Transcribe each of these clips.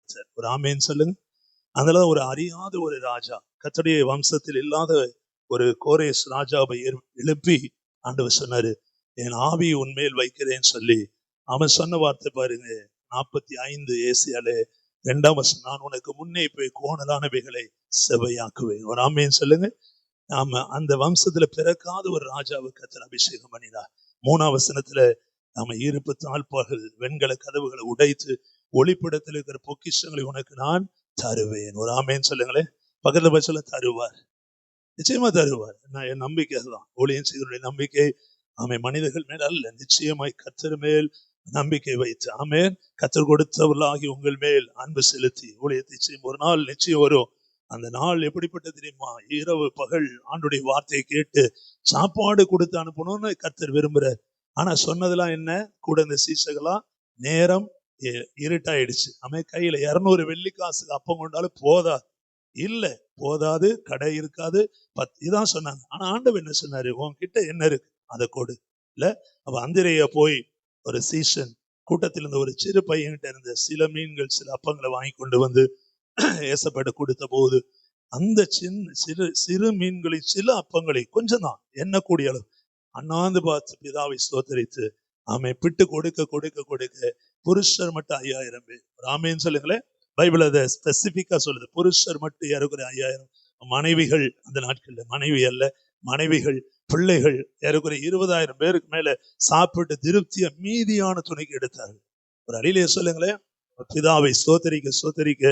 கர்த்தர். ஒரு ஆமேன்னு சொல்லுங்க. அதனால ஒரு அறியாத ஒரு ராஜா, கர்த்தருடைய வம்சத்தில் இல்லாத ஒரு கோரேஸ் ராஜாவை எழுப்பி ஆண்டவர் சொன்னாரு, என் ஆவியை உன்மேல் வைக்கிறேன்னு சொல்லி அவன் சொன்ன வார்த்தை பாருங்க. 45 ஏசியால 2ஆம் வசனம், நான் உனக்கு முன்னே போய் கோணலானவைகளை செவ்வையாக்குவேன். ஒரு ஆமேன்னு சொல்லுங்க. ஆமா, அந்த வம்சத்துல பிறக்காத ஒரு ராஜாவை கர்த்தர் அபிஷேகம் பண்ணினார். 3ஆம் வசனத்துல நாம இருப்பு தாழ்பார்கள் வெண்கல கதவுகளை உடைத்து ஒளிப்படத்தில் இருக்கிற பொக்கிஷங்களை உனக்கு நான் தருவேன். ஒரு ஆமேன்னு சொல்லுங்களேன். பக்கத்துல போய் சொல்ல, தருவார், நிச்சயமா தருவார். நான் என் நம்பிக்கை அதுதான். ஊழியம் செய்வருடைய நம்பிக்கை மனிதர்கள் மேல் அல்ல, நிச்சயமாய் கர்த்தர் மேல் நம்பிக்கை வைத்து ஆமேன் கர்த்தர் கொடுத்தவர்களாகி உங்கள் மேல் அன்பு செலுத்தி ஊழியத்தை செய்யும் ஒரு நாள் நிச்சயம் வரும். அந்த நாள் எப்படிப்பட்ட தெரியுமா? இரவு பகல் ஆண்டுடைய வார்த்தையை கேட்டு சாப்பாடு கொடுத்து அனுப்பணும்னு கர்த்தர் விரும்புறார். ஆனா சொன்னதெல்லாம் என்ன? கூட இந்த சீசகெல்லாம் நேரம் இருட்டாயிடுச்சு. கையில 200 வெள்ளி காசுக்கு அப்பம் கொண்டாலும் போதாது, இல்ல போதாது, கடை இருக்காது, இதான் சொன்னாங்க. ஆனா ஆண்டவர் என்ன சொன்னாரு? உன்கிட்ட என்ன இருக்கு அதை கொடு. இல்ல அப்ப அந்திரைய போய் ஒரு சீசன் கூட்டத்தில் இருந்த ஒரு சிறு பையன்கிட்ட இருந்த சில மீன்கள் சில அப்பங்களை வாங்கி கொண்டு வந்து ஏசப்பட கொடுத்த போது அந்த சிறு மீன்களில் சில அப்பங்களை கொஞ்சம் தான் எண்ணக்கூடிய அளவு அண்ணாந்து பார்த்து பிதாவை ஸ்தோத்தரித்து பிட்டு கொடுக்க கொடுக்க கொடுக்க புருஷர் மட்டும் 5000 பேர். ஆமேன்னு சொல்லுங்களேன். பைபிள் அதை ஸ்பெசிபிக்கா சொல்லுது. புருஷர் மட்டும் ஏறக்குறைய 5000. மனைவிகள் அந்த நாட்கள்ல மனைவி அல்ல, மனைவிகள் பிள்ளைகள் ஏறக்குறைய 20,000 பேருக்கு மேல சாப்பிட்டு திருப்திய மீதியான துணைக்கு எடுத்தார்கள். ஒரு அடியிலேயே சொல்லுங்களேன். பிதாவை ஸ்தோத்தரிக்க ஸ்தோத்தரிக்க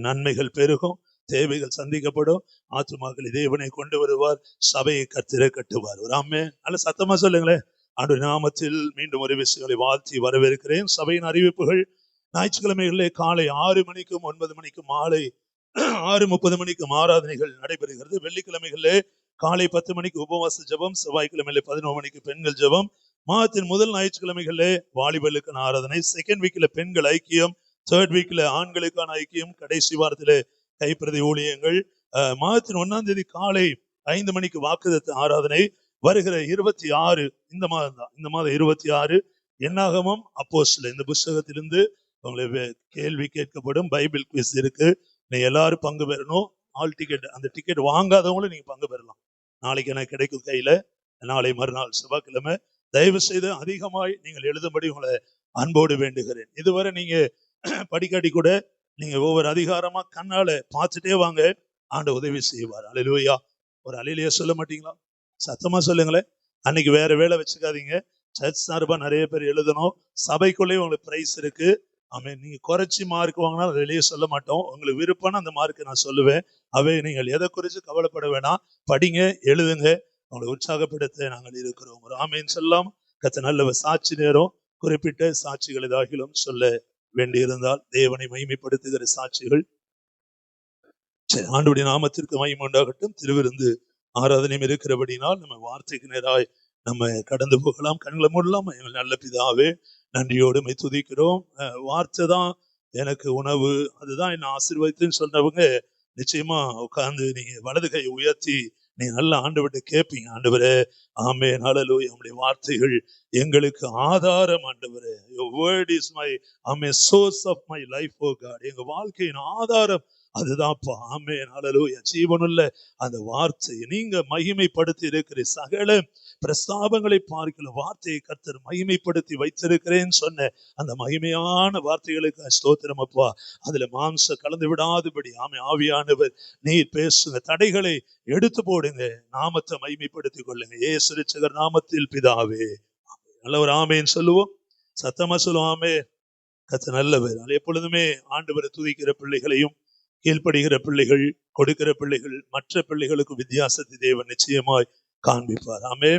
நன்மைகள் பெருகும், தேவைகள் சந்திக்கப்படும், ஆத்துமாக்களை தேவனை கொண்டு வருவார், சபையை கர்த்தரை கட்டுவார். ஒரு ஆமே நல்ல சத்தமா சொல்லுங்களேன். ஆண்டவருடைய நாமத்தில் மீண்டும் ஒரு விஷயங்களை வாழ்த்தி வரவேற்கிறேன். சபையின் அறிவிப்புகள் ஞாயிற்றுக்கிழமைகளிலே காலை 6 மணிக்கும் 9 மணிக்கும் மாலை 6:30 மணிக்கும் ஆராதனைகள் நடைபெறுகிறது. வெள்ளிக்கிழமைகளிலே காலை 10 மணிக்கு உபவாச ஜெபம், செவ்வாய்க்கிழமையிலே 11 மணிக்கு பெண்கள் ஜெபம், மாதத்தின் முதல் ஞாயிற்றுக்கிழமைகளிலே வாலிபலுக்கான ஆராதனை, செகண்ட் வீக்ல பெண்கள் ஐக்கியம், தேர்ட் வீக்ல ஆண்களுக்கான ஐக்கியம், கடைசி வாரத்திலே கைப்பிரதி ஊழியங்கள். மாதத்தின் 1ஆம் தேதி காலை 5 மணிக்கு வாக்குதத்த ஆராதனை. வருகிற 26 இந்த மாதம் தான், இந்த மாதம் 26 என்னாகமம் அப்போஸ்தலர் இந்த புஸ்தகத்திலிருந்து உங்களுக்கு கேள்வி கேட்கப்படும். பைபிள் குவிஸ் இருக்கு. நீங்க எல்லாரும் பங்கு பெறணும். ஆல் டிக்கெட், அந்த டிக்கெட் வாங்காதவங்களும் நீங்க பங்கு பெறலாம். நாளைக்கு எனக்கு கிடைக்கும் கையில, நாளை மறுநாள் செவ்வாய்க்கிழமை. தயவு செய்து அதிகமாய் நீங்கள் எழுதும்படி உங்களை அன்போடு வேண்டுகிறேன். இதுவரை நீங்க படிக்காட்டி கூட நீங்க ஒவ்வொரு அதிகாரமா கண்ணால பார்த்துட்டே வாங்க, ஆண்டவர் உதவி செய்வார். அல்லேலூயா. ஒரு அல்லேலூயா சொல்ல மாட்டீங்களா? சத்தமா சொல்லுங்களேன். அன்னைக்கு வேற வேலை வச்சுக்காதீங்க. சர்ச் சார்பா நிறைய பேர் எழுதணும். சபைக்குள்ளேயும் உங்களுக்கு பிரைஸ் இருக்கு. நீங்க குறைச்சி மார்க் வாங்கினா வெளியே சொல்ல மாட்டோம். உங்களுக்கு விருப்பம்னா அந்த மார்க் நான் சொல்லுவேன். நீங்கள் எதை குறித்து கவலைப்பட வேணாம். படிங்க, எழுதுங்க, உங்களை உற்சாகப்படுத்த நாங்கள் இருக்கிறோம். ஒரு ஆமேன்னு சொல்லலாம். கத்த நல்ல சாட்சி நேரம், குறிப்பிட்ட சாட்சிகள் ஏதாகிலும் சொல்ல வேண்டியிருந்தால் தேவனை மகிமைப்படுத்துகிற சாட்சிகள். ஆண்டவருடைய நாமத்திற்கு மகிமை உண்டாகட்டும். திருவிருந்து ஆராதனையும் இருக்கிறபடினால் நம்ம வார்த்தைக்கு நேராய் நம்ம கடந்து போகலாம். கண்களை மூடலாம். நல்ல பிதாவே, நன்றியோடு துதிக்கிறோம். வார்த்தை தான் எனக்கு உணவு, அதுதான் என்ன ஆசீர்வதித்துன்னு சொன்னவங்க நிச்சயமா உட்கார்ந்து நீங்க வலது கையை உயர்த்தி நீங்க நல்ல ஆண்டவர்கிட்ட கேட்பீங்க. ஆண்டவரே ஆமென், ஹல்லேலூயா. நம்முடைய வார்த்தைகள் எங்களுக்கு ஆதாரம். ஆண்டவரே, your word is my source of my life, oh God. எங்க வாழ்க்கையின் ஆதாரம் அதுதான்ப்பா. ஆமென், ஹல்லேலூயா. ஜீவனுள்ள அந்த வார்த்தையை நீங்க மகிமைப்படுத்தி இருக்கிற சகல பிரஸ்தாபங்களை பார்க்கிற வார்த்தையை கர்த்தர் மகிமைப்படுத்தி வைத்திருக்கிறேன்னு சொன்ன அந்த மகிமையான வார்த்தைகளுக்கு ஸ்தோத்திரம் அப்பா. அதுல மாம்சம் கலந்து விடாதபடி ஆவியானவர் நீர் பேசுங்க, தடைகளை எடுத்து போடுங்க, நாமத்தை மகிமைப்படுத்தி கொள்ளுங்க. இயேசு இரட்சகர் நாமத்தில் பிதாவே. நல்ல ஒரு ஆமேன்னு சொல்லுவோம். சத்தமா சொல்லுவோம். ஆமே. கர்த்தர் நல்லவர். எப்பொழுதுமே ஆண்டவரை துதிக்கிற பிள்ளைகளையும் கீழ்ப்படுகிற பிள்ளைகள், கொடுக்கிற பிள்ளைகள், மற்ற பிள்ளைகளுக்கு வித்தியாசத்தை தேவன் நிச்சயமாய் காண்பிப்பார். ஆமே.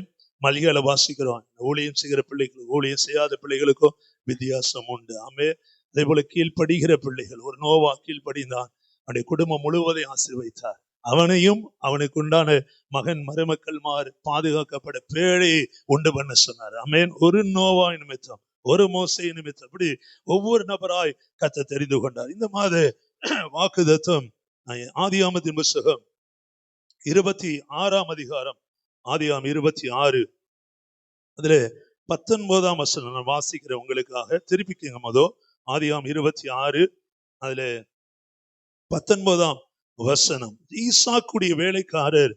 மளிகையில வாசிக்கிறோம், ஊழியம் செய்கிற பிள்ளைகளுக்கும் ஊழியம் செய்யாத பிள்ளைகளுக்கும் வித்தியாசம் உண்டு. ஆமே. அதே போல கீழ்ப்படுகிற பிள்ளைகள், ஒரு நோவா கீழ்ப்படிந்தான், அவனுடைய குடும்பம் முழுவதையும் ஆசீர்வதித்தார். அவனையும் அவனுக்கு உண்டான மகன் மருமக்கள் பாதுகாக்கப்பட பேழையை உண்டு பண்ண சொன்னார். ஆமேன். ஒரு நோவா நிமித்தம், ஒரு மோசை நிமித்தம், அப்படி ஒவ்வொரு நபராய் கர்த்தர் தெரிந்து கொண்டார். இந்த மாத வாக்குதத்தம் ஆதியாகமத்தின் புத்தகம் 26ஆம் அதிகாரம், ஆதியாகமம் 26 அதுல 19ஆம் வசனம் நான் வாசிக்கிறேன் உங்களுக்காக. திருப்பிக்கங்க. ஆதியாகமம் 26 அதுல 19ஆம் வசனம், ஈசாக்குடைய வேலைக்காரர்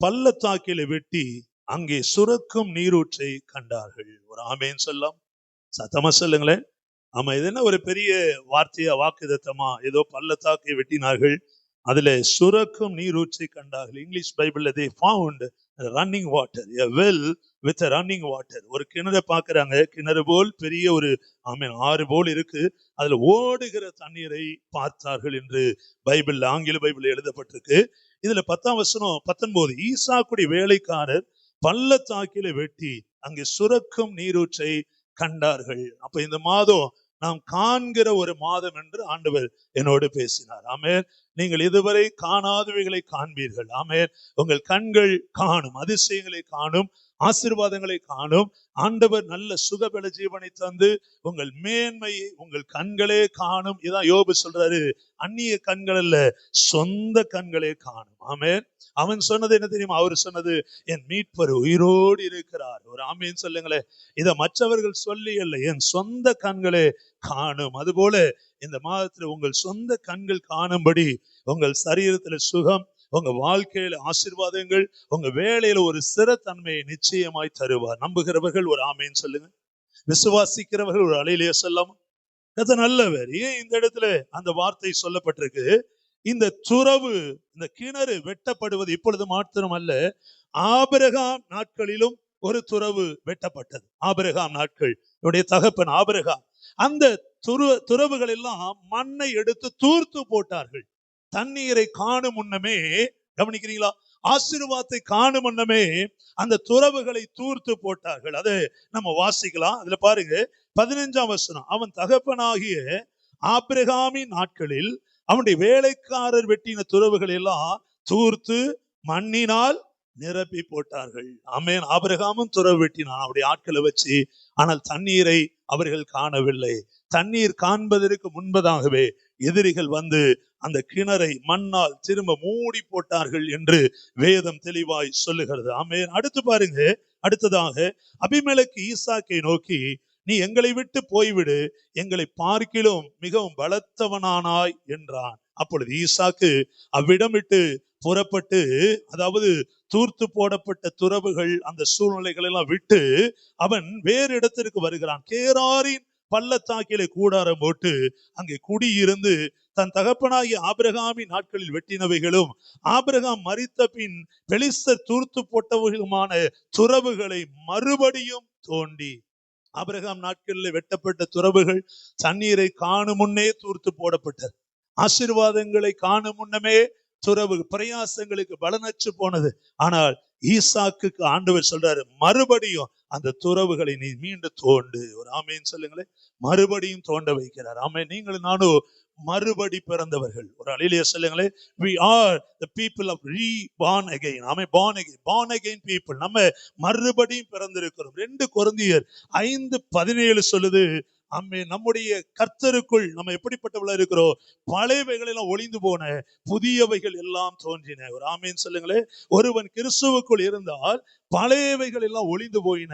பள்ளத்தாக்கில வெட்டி அங்கே சுரக்கும் நீரூற்றை கண்டார்கள். ஒரு ஆமேன் சொல்லலாம், சத்தமா சொல்லுங்களேன். ஆமா, இது என்ன ஒரு பெரிய வார்த்தையா, வாக்குதத்தமா? ஏதோ பள்ளத்தாக்கை வெட்டினார்கள், அதுல சுரக்கும் நீரூற்றை கண்டார்கள். இங்கிலீஷ் பைபிள்ல they found running water, a well with a running water. ஒரு கிணறு பாக்குறாங்க, கிணறு போல் பெரிய ஒரு ஆறு போல் இருக்கு, அதுல ஓடுகிற தண்ணீரை பார்த்தார்கள் என்று பைபிள், ஆங்கில பைபிள் எழுதப்பட்டிருக்கு. இதுல 10ஆம் வசனம் 19, ஈசாக்குடைய வேலைக்காரர் பள்ளத்தாக்கில வெட்டி அங்கே சுரக்கும் நீரூற்றை கண்டார்கள். அப்ப இந்த மாதம் நாம் காண்கிற ஒரு மாதம் என்று ஆண்டவர் என்னோடு பேசினார். ஆமென். நீங்கள் இதுவரை காணாதவைகளை காண்பீர்கள். ஆமென். உங்கள் கண்கள் காணும், அதிசயங்களை காணும், ஆசீர்வாதங்களை காணும். ஆண்டவர் நல்ல சுகபல ஜீவனை தந்து உங்கள் மேன்மையை உங்கள் கண்களே காணும். இதான் யோபு சொல்றாரு, அந்நிய கண்கள் அல்ல, சொந்த கண்களே காணும். ஆமென். அவன் சொன்னது என்ன தெரியுமா? அவர் சொன்னது, என் மீட்பர் உயிரோடு இருக்கிறார். ஒரு ஆமேன் சொல்லுங்களேன். இத மற்றவர்கள் சொல்லி அல்ல, என் சொந்த கண்களே காணும். அதுபோல இந்த மாதத்துல உங்கள் சொந்த கண்கள் காணும்படி உங்கள் சரீரத்துல சுகம், உங்க வாழ்க்கையில ஆசீர்வாதங்கள், உங்க வேலையில ஒரு ஸ்திரத்தன்மையை நிச்சயமாய் தருவார். நம்புகிறவர்கள் ஒரு ஆமேன் சொல்லுங்க. விசுவாசிக்கிறவர்கள் ஒரு அலையிலேயே சொல்லாம. கர்த்தர் நல்லவர். ஏன் இந்த இடத்துல அந்த வார்த்தை சொல்லப்பட்டிருக்கு? இந்த துறவு, இந்த கிணறு வெட்டப்படுவது இப்பொழுது மாத்திரம் அல்ல, ஆபிரகாம் நாட்களிலும் ஒரு துறவு வெட்டப்பட்டது. ஆபிரகாம் நாட்கள், தகப்பன் ஆபிரகாம், அந்த துறவுகள் எல்லாம் மண்ணை எடுத்து தூர்த்து போட்டார்கள். தண்ணீரை காணும் முன்னமே, கவனிக்கிறீங்களா? ஆசீர்வாதத்தை காணும் முன்னமே அந்த துறவுகளை தூர்த்து போட்டார்கள். அதை நம்ம வாசிக்கலாம். அதுல பாருங்க, 15ஆம் வசனம், அவன் தகப்பனாகிய ஆபிரகாமின் நாட்களில் அவனுடைய வேலைக்காரர் வெட்டின துறவுகள் எல்லாம் தூர்த்து மண்ணினால் நிரப்பி போட்டார்கள். ஆமென். ஆபிரகாமும் துறவு வெட்டினான் அவருடைய ஆட்களை வச்சு. ஆனால் தண்ணீரை அவர்கள் காணவில்லை. தண்ணீர் காண்பதற்கு முன்பதாகவே எதிரிகள் வந்து அந்த கிணறை மண்ணால் திரும்ப மூடி போட்டார்கள் என்று வேதம் தெளிவாய் சொல்லுகிறது. ஆமென். அடுத்து பாருங்க, அடுத்ததாக அபிமெலேக்கு ஈசாக்கை நோக்கி, நீ எங்களை விட்டு போய்விடு, எங்களை பார்க்கிலும் மிகவும் பலத்தவனானாய் என்றான். அப்பொழுது ஈசாக்கு அவ்விடம் விட்டு புறப்பட்டு, அதாவது தூர்த்து போடப்பட்ட துறவுகள், அந்த சூழ்நிலைகள் எல்லாம் விட்டு அவன் வேறு இடத்திற்கு வருகிறான். கேராரின் பள்ளத்தாக்கிலே கூடாரம் போட்டு அங்கே குடியிருந்து தன் தகப்பனாகிய ஆபிரகாமின் நாட்களில் வெட்டினவைகளும் ஆபிரகாம் மரித்த பின் பெலிஸ்தர் தூர்த்து போட்டவைகளுமான துறவுகளை மறுபடியும் தோண்டி, ஆபிரகாம் நாட்களில் வெட்டப்பட்ட துறவுகள் தண்ணீரை காணும் முன்னே தூர்த்து போடப்பட்டது. ஆசீர்வாதங்களை காணும் முன்னமே துறவு பிரயாசங்களுக்கு பலனற்று போனது. ஆனால் ஈசாக்குக்கு ஆண்டவர் சொல்றாரு, மறுபடியும் அந்த துறவுகளை நீ மீண்டும் தோண்டு. ஒரு ஆமேன் சொல்லுங்களேன். மறுபடியும் தோண்ட வைக்கிறார். ஆமேன். நீங்களும் நானும் மறுபடி பிறந்தவர்கள். ஒரு அலையிலேயே சொல்லுங்களேன், we are the people of reborn again. Amen. born again people. நம்ம மறுபடியும் பிறந்திருக்கிறோம். 2 கொரிந்தியர் 5:17 சொல்லுது, ஆமென், நம்முடைய கர்த்தருக்குள் நம்ம எப்படிப்பட்டவளா இருக்கிறோம்? பழையவைகள் எல்லாம் ஒளிந்து போன, புதியவைகள் எல்லாம் தோன்றின. ஒரு ஆமேன் சொல்லுங்களேன். ஒருவன் கிறிஸ்துவுக்குள் இருந்தால் பழையவைகள் எல்லாம் ஒளிந்து போயின,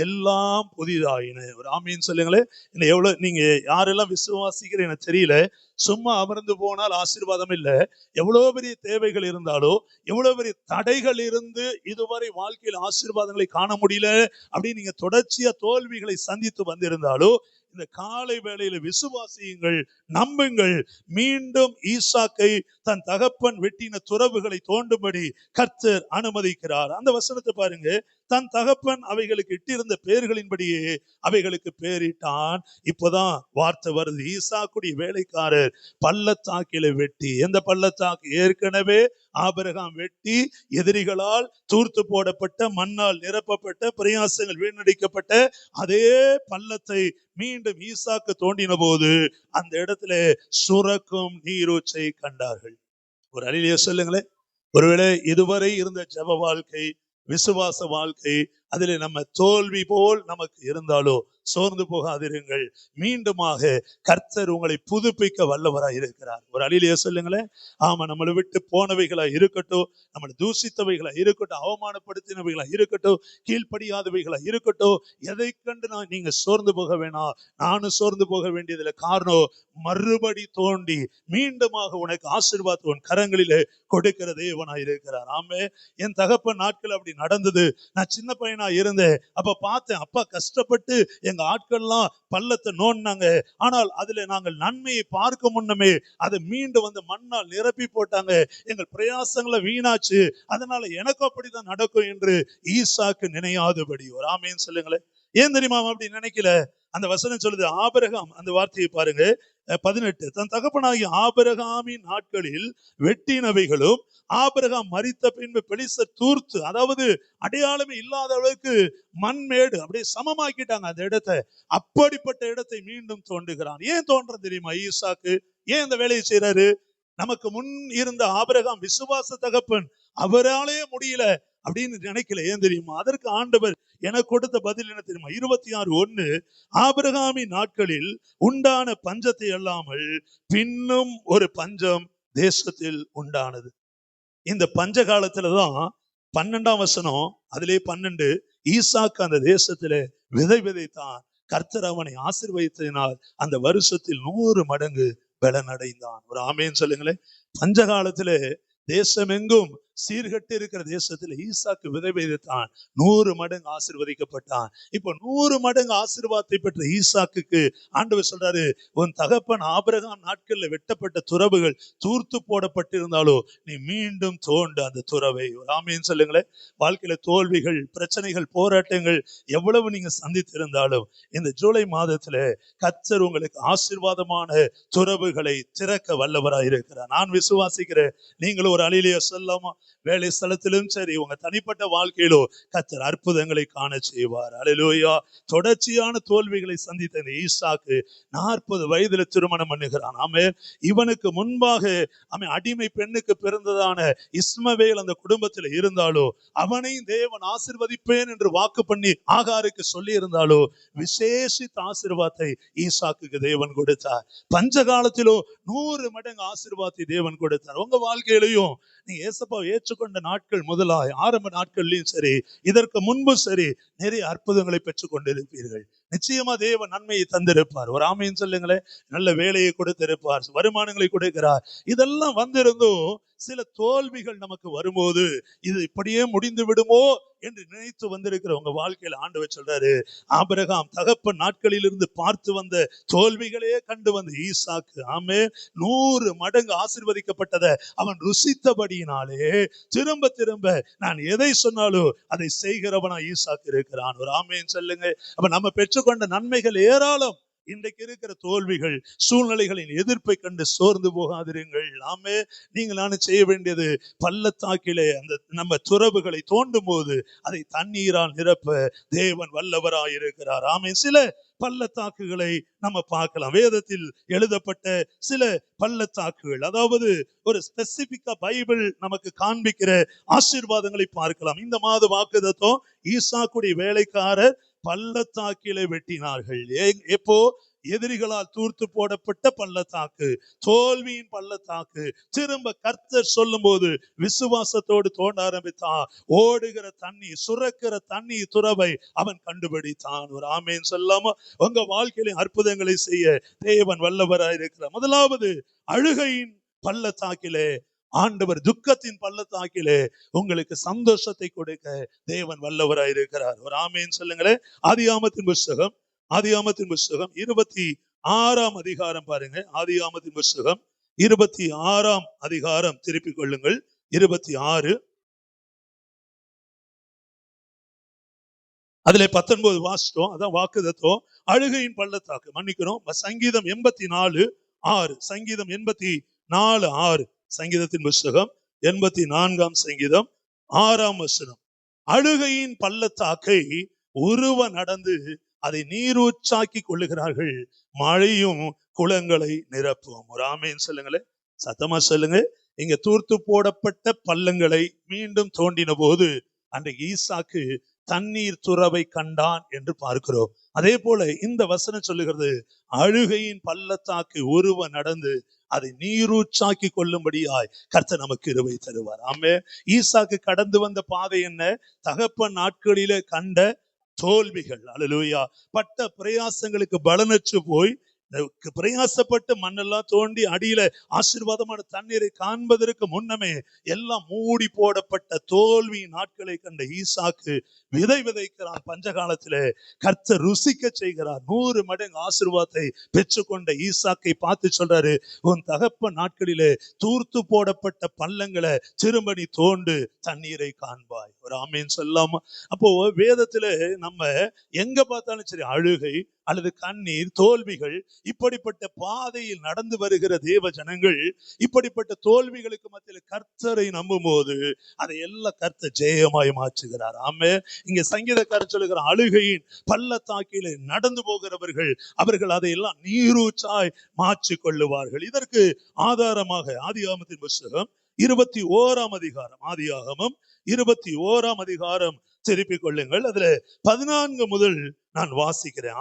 எல்லாம் புதிதாயின. ஒரு ஆமேன் சொல்லுங்களேன். எவ்வளவு நீங்க யாரெல்லாம் விசுவாசிக்கிற எனக்கு தெரியல. சும்மா அமர்ந்து போனால் ஆசீர்வாதம் இல்லை. எவ்வளவு பெரிய தேவைகள் இருந்தாலோ, எவ்வளவு பெரிய தடைகள் இருந்து இதுவரை வாழ்க்கையில் ஆசீர்வாதங்களை காண முடியல அப்படின்னு நீங்க தொடர்ச்சியா தோல்விகளை சந்தித்து வந்திருந்தாலோ, இந்த காலை வேளையில விசுவாசியுங்கள், நம்புங்கள். மீண்டும் ஈசாக்கை தன் தகப்பன் வெட்டின துறவுகளை தோண்டும்படி கர்த்தர் அனுமதிக்கிறார். அந்த வசனத்தை பாருங்க. தன் தகப்பன் அவைகளுக்கு இட்டிருந்த பெயர்களின்படியே அவைகளுக்கு பெயரிட்டான். இப்போதான் வார்த்தை வருது, ஈசாக்குடைய வேலைக்காரர் பள்ளத்தாக்கில வெட்டி. எந்த பள்ளத்தாக்கு? ஏற்கனவே ஆபிரகாம் வெட்டி எதிரிகளால் தூர்த்து போடப்பட்ட, மண்ணால் நிரப்பப்பட்ட, பிரயாசங்கள் வீணடிக்கப்பட்ட அதே பள்ளத்தை மீண்டும் ஈசாக்கு தோண்டின போது அந்த இடத்துல சுரக்கும் நீரூற்றை கண்டார்கள். ஒரு அலையிலேயே சொல்லுங்களேன். ஒருவேளை இதுவரை இருந்த ஜெப வாழ்க்கை, விசுவாச வாழ்க்கை, அதிலே நம்ம தோல்வி போல் நமக்கு இருந்தாலோ சோர்ந்து போகாதிருங்கள். மீண்டுமாக கர்த்தர் உங்களை புதுப்பிக்க வல்லவராய் இருக்கிறார். ஒரு அலிலியா சொல்லுங்களேன். ஆமா, நம்மளை விட்டு போனவைகளா இருக்கட்டும், நம்மளை தூசித்தவைகளா இருக்கட்டும், அவமானப்படுத்தினவைகளா இருக்கட்டும், கீழ்ப்படியாதவைகளா இருக்கட்டும், எதை கண்டு நீங்க சோர்ந்து போக வேணாம். நானும் சோர்ந்து போக வேண்டியதில்லை. காரணம், மறுபடி தோண்டி மீண்டுமாக உனக்கு ஆசீர்வாதம் உன் கரங்களிலே கொடுக்கிற தேவனாய் இருக்கிறார். ஆமே. என் தகப்பன் நாட்கள் அப்படி நடந்தது. நான் சின்ன பையனா இருந்தேன். அப்ப பார்த்தேன், அப்பா கஷ்டப்பட்டு எங்க ஆட்கள்லாம் பள்ளத்தை நோண்டினாங்க. ஆனால் அதுல நாங்கள் நன்மையை பார்க்க முன்னமே அதை மீண்டு வந்து மண்ணால் நிரப்பி போட்டாங்க. எங்கள் பிரயாசங்களை வீணாச்சு. அதனால எனக்கும் அப்படிதான் நடக்கும் என்று ஈசாக்கு நினையாதபடி. ஒரு ஆமேன்னு சொல்லுங்களேன். ஏன் தெரியுமா அப்படி நினைக்கல? அந்த வசனம் சொல்லுது, ஆபிரகாம், அந்த வார்த்தையை பாருங்க 18, தன் தகப்பனாகிய ஆபிரகாமின் நாட்களில் வெட்டினவைகளும் ஆபிரகாம் மரித்த பின்பு பெலிஸ்தர் தூர்த்து, அதாவது அடையாளமே இல்லாத அளவுக்கு மண்மேடு அப்படியே சமமாக்கிட்டாங்க அந்த இடத்தை. அப்படிப்பட்ட இடத்தை மீண்டும் தோண்டுகிறான். ஏன் தோன்ற தெரியுமா ஈசாக்கு? ஏன் இந்த வேலையை செய்யறாரு? நமக்கு முன் இருந்த ஆபிரகாம் விசுவாச தகப்பன், அவராலே முடியல அப்படின்னு நினைக்கல. ஏன் தெரியுமா? அதற்கு ஆண்டவர் எனக்கு கொடுத்த பதில் என்ன தெரியுமா? 26:1, ஆபிரகாமின் நாட்களில் உண்டான பஞ்சத்தை அல்லாமல் பின்னும் ஒரு பஞ்சம் தேசத்தில் உண்டானது. இந்த பஞ்ச காலத்துலதான் 12ஆம் வசனம், அதிலே 12, ஈசாக்கு அந்த தேசத்திலே விதை விதைத்தான். கர்த்தர் அவனை ஆசீர்வதித்ததினால் அந்த வருஷத்தில் 100 மடங்கு பலன் அடைந்தான். ஒரு ஆமேன்னு சொல்லுங்களேன். பஞ்ச காலத்திலே தேசமெங்கும் சீர்கட்டு இருக்கிற தேசத்துல ஈசாக்கு விதை விதைத்தான். 100 மடங்கு ஆசீர்வதிக்கப்பட்டான். இப்போ 100 மடங்கு ஆசீர்வாதத்தை பெற்ற ஈசாக்குக்கு ஆண்டவர் சொல்றாரு, உன் தகப்பன் ஆபிரகாம் நாட்கள்ல வெட்டப்பட்ட துறவுகள் தூர்த்து போடப்பட்டிருந்தாலோ நீ மீண்டும் தோண்டு அந்த துறவை. ஆமேன்னு சொல்லுங்களேன். வாழ்க்கையில தோல்விகள், பிரச்சனைகள், போராட்டங்கள் எவ்வளவு நீங்க சந்தித்திருந்தாலும் இந்த ஜூலை மாதத்துல கர்த்தர் உங்களுக்கு ஆசீர்வாதமான துறவுகளை திறக்க வல்லவராய் இருக்கிறார். நான் விசுவாசிக்கிறேன். நீங்களும் ஒரு அலிலியா சொல்லாமா? வேலை ஸ்தலத்திலும் சரி, உங்க தனிப்பட்ட வாழ்க்கையிலோ கர்த்தர் அற்புதங்களை காண செய்வார். அல்லேலூயா. தொடர்ச்சியான தோல்விகளை சந்தித்த இந்த ஈசாக்கு 40 வயதுல திருமணம் பண்ணுகிறான். ஆமென். இவனுக்கு முன்பாக அடிமை பெண்ணுக்கு பிறந்ததான இஸ்மவேல் அந்த குடும்பத்தில் இருந்தாலோ, அவனையும் தேவன் ஆசீர்வதிப்பேன் என்று வாக்கு பண்ணி ஆகாருக்கு சொல்லி இருந்தாலோ, விசேஷித்த ஆசீர்வாதத்தை ஈசாக்குக்கு தேவன் கொடுத்தார். பஞ்ச காலத்திலோ 100 மடங்கு ஆசீர்வாதத்தை தேவன் கொடுத்தார். உங்க வாழ்க்கையிலையும் நீங்க ஏசப்பாவை ஏற்றுக்கொண்ட நாட்கள் முதலாய் ஆரம்ப நாட்கள்லயும் சரி, இதற்கு முன்பு சரி, நிறைய அற்புதங்களை பெற்றுக் கொண்டிருப்பீர்கள். நிச்சயமா தேவன் நன்மையை தந்திருப்பார். ஒரு ஆமைன்னு சொல்லுங்களேன். நல்ல வேலையை கொடுத்திருப்பார், வருமானங்களை கொடுக்கிறார். இதெல்லாம் வந்திருந்தும் சில தோல்விகள் நமக்கு வரும்போது இது இப்படியே முடிந்து விடுமோ என்று நினைத்து வந்திருக்கிற உங்க வாழ்க்கையில ஆண்டவர் சொல்றாரு, ஆபிரகாம் தகப்பன் நாட்களில் இருந்து பார்த்து வந்த தோல்விகளே கண்டு வந்த ஈசாக்கு, ஆமே, 100 மடங்கு ஆசீர்வதிக்கப்பட்டதை அவன் ருசித்தபடியினாலே திரும்ப திரும்ப நான் எதை சொன்னாலும் அதை செய்கிறவனா ஈசாக்கு இருக்கிறான். ஒரு ஆமேன்னு சொல்லுங்க. அப்ப நம்ம பெற்றுக்கொண்ட நன்மைகள் ஏராளம். இன்றைக்கு இருக்கிற தோல்விகள், சூழ்நிலைகளின் எதிர்ப்பை கண்டு சோர்ந்து போகாதிருங்கள். ஆமே. நீங்கள் நானும் செய்ய வேண்டியது, பள்ளத்தாக்கிலே அந்த நம்ம துறவுகளை தோண்டும் போது அதை தண்ணீரால் நிரப்ப தேவன் வல்லவராய் இருக்கிறார். ஆமே. சில பள்ளத்தாக்குகளை நம்ம பார்க்கலாம். வேதத்தில் எழுதப்பட்ட சில பள்ளத்தாக்குகள், அதாவது ஒரு ஸ்பெசிபிக்கா பைபிள் நமக்கு காண்பிக்கிற ஆசீர்வாதங்களை பார்க்கலாம். இந்த மாத வாக்குதத்தம், ஈசாக்குடைய வேலைக்காரர் பள்ளத்தாக்கிலே வெட்டினார்கள். எப்போ? எதிரிகளால் தூர்த்து போடப்பட்ட பள்ளத்தாக்கு, தோல்வியின் பள்ளத்தாக்கு. திரும்ப கர்த்தர் சொல்லும் போது விசுவாசத்தோடு தோண்ட ஆரம்பித்தான். ஓடுகிற தண்ணி, சுரக்கிற தண்ணி துறவை அவன் கண்டுபிடித்தான். ஒரு ஆமேன் சொல்லாம உங்க வாழ்க்கையில அற்புதங்களை செய்ய தேவன் வல்லவராய் இருக்கிறார். முதலாவது, அழுகையின் பள்ளத்தாக்கிலே ஆண்டவர், துக்கத்தின் பள்ளத்தாக்கிலே உங்களுக்கு சந்தோஷத்தை கொடுக்க தேவன் வல்லவராய் இருக்கிறார். ஒரு ஆமேன் சொல்லுங்களேன். ஆதியாமத்தின் புஸ்தகம் 26ஆம் அதிகாரம் பாருங்க. ஆதியாமத்தின் புஸ்தகம் 26ஆம் அதிகாரம் திருப்பிக் கொள்ளுங்கள். 26 அதுல 19 வாசித்தோம். அதான் வாக்குதத்தம். அழுகையின் பள்ளத்தாக்கு, மன்னிக்கணும், சங்கீதம் 84:6. சங்கீதம் 84:6. சங்கீதத்தின் புஸ்தகம் 84ஆம் சங்கீதம் 6ஆம் வசனம். அழுகையின் பள்ளத்தாக்கை உருவ நடந்து அதை நீரூற்றாக்கி கொள்ளுகிறார்கள், மழையும் குளங்களை நிரப்பும். ஒரு ஆமேன்னு சொல்லுங்களேன். சத்தமா சொல்லுங்க. இங்க தூர்த்து போடப்பட்ட பள்ளங்களை மீண்டும் தோண்டின போது அன்றைக்கு ஈசாக்கு தண்ணீர் துறவை கண்டான் என்று பார்க்கிறோம். அதே போல இந்த வசனம் சொல்லுகிறது, அழுகையின் பள்ளத்தாக்கு ஒருவன் நடந்து அதை நீரூற்றாக்கி கொள்ளும்படியாய் கர்த்தர் நமக்கு கிருபை தருவார். ஆமே. ஈசாக்கு கடந்து வந்த பாதை என்ன? தகப்பன் நாட்களிலே கண்ட தோல்விகள். அல்லேலூயா. பட்ட பிரயாசங்களுக்கு பலனற்று போய் பிரயாசப்பட்டு மண்ணெல்லாம் தோண்டி அடியில ஆசீர்வாதமான தண்ணீரை காண்பதற்கு முன்னமே எல்லாம் மூடி போடப்பட்ட தோல்வி நாட்களை கண்ட ஈசாக்கு விதை விதைக்கிறார். பஞ்சகாலத்திலே கர்த்தர் ருசிக்க செய்கிறார். 100 மடங்கு ஆசீர்வாதத்தை பெற்றுக்கொண்ட ஈசாக்கை பார்த்து சொல்றாரு, உன் தகப்பன் நாட்களிலே தூர்த்து போடப்பட்ட பள்ளங்களை திரும்ப நீ தோண்டு தண்ணீரை காண்பாய். ஒரு ஆமீன் சொல்லாமா? அப்போ வேதத்துல நம்ம எங்க பார்த்தாலும் சரி அழுகை அல்லது கண்ணீர், தோல்விகள், இப்படிப்பட்ட பாதையில் நடந்து வருகிற தேவ ஜனங்கள் இப்படிப்பட்ட தோல்விகளுக்கு மத்தியில் கர்த்தரை நம்பும் போது அதை எல்லாம் கர்த்தர் ஜெயமாய் மாற்றுகிறார். ஆமே. இங்க சங்கீதக்காரர் சொல்லுகிற அழுகையின் பள்ளத்தாக்கிலே நடந்து போகிறவர்கள் அவர்கள் அதையெல்லாம் நீரூற்றாய் மாற்றி கொள்ளுவார்கள். இதற்கு ஆதாரமாக ஆதியாகமத்தின் புத்தகம் 21ஆம் அதிகாரம், ஆதியாகமம் 21ஆம் அதிகாரம் திருப்பிக் கொள்ளுங்கள். அதுல 14 முதல் நான் வாசிக்கிறேன்.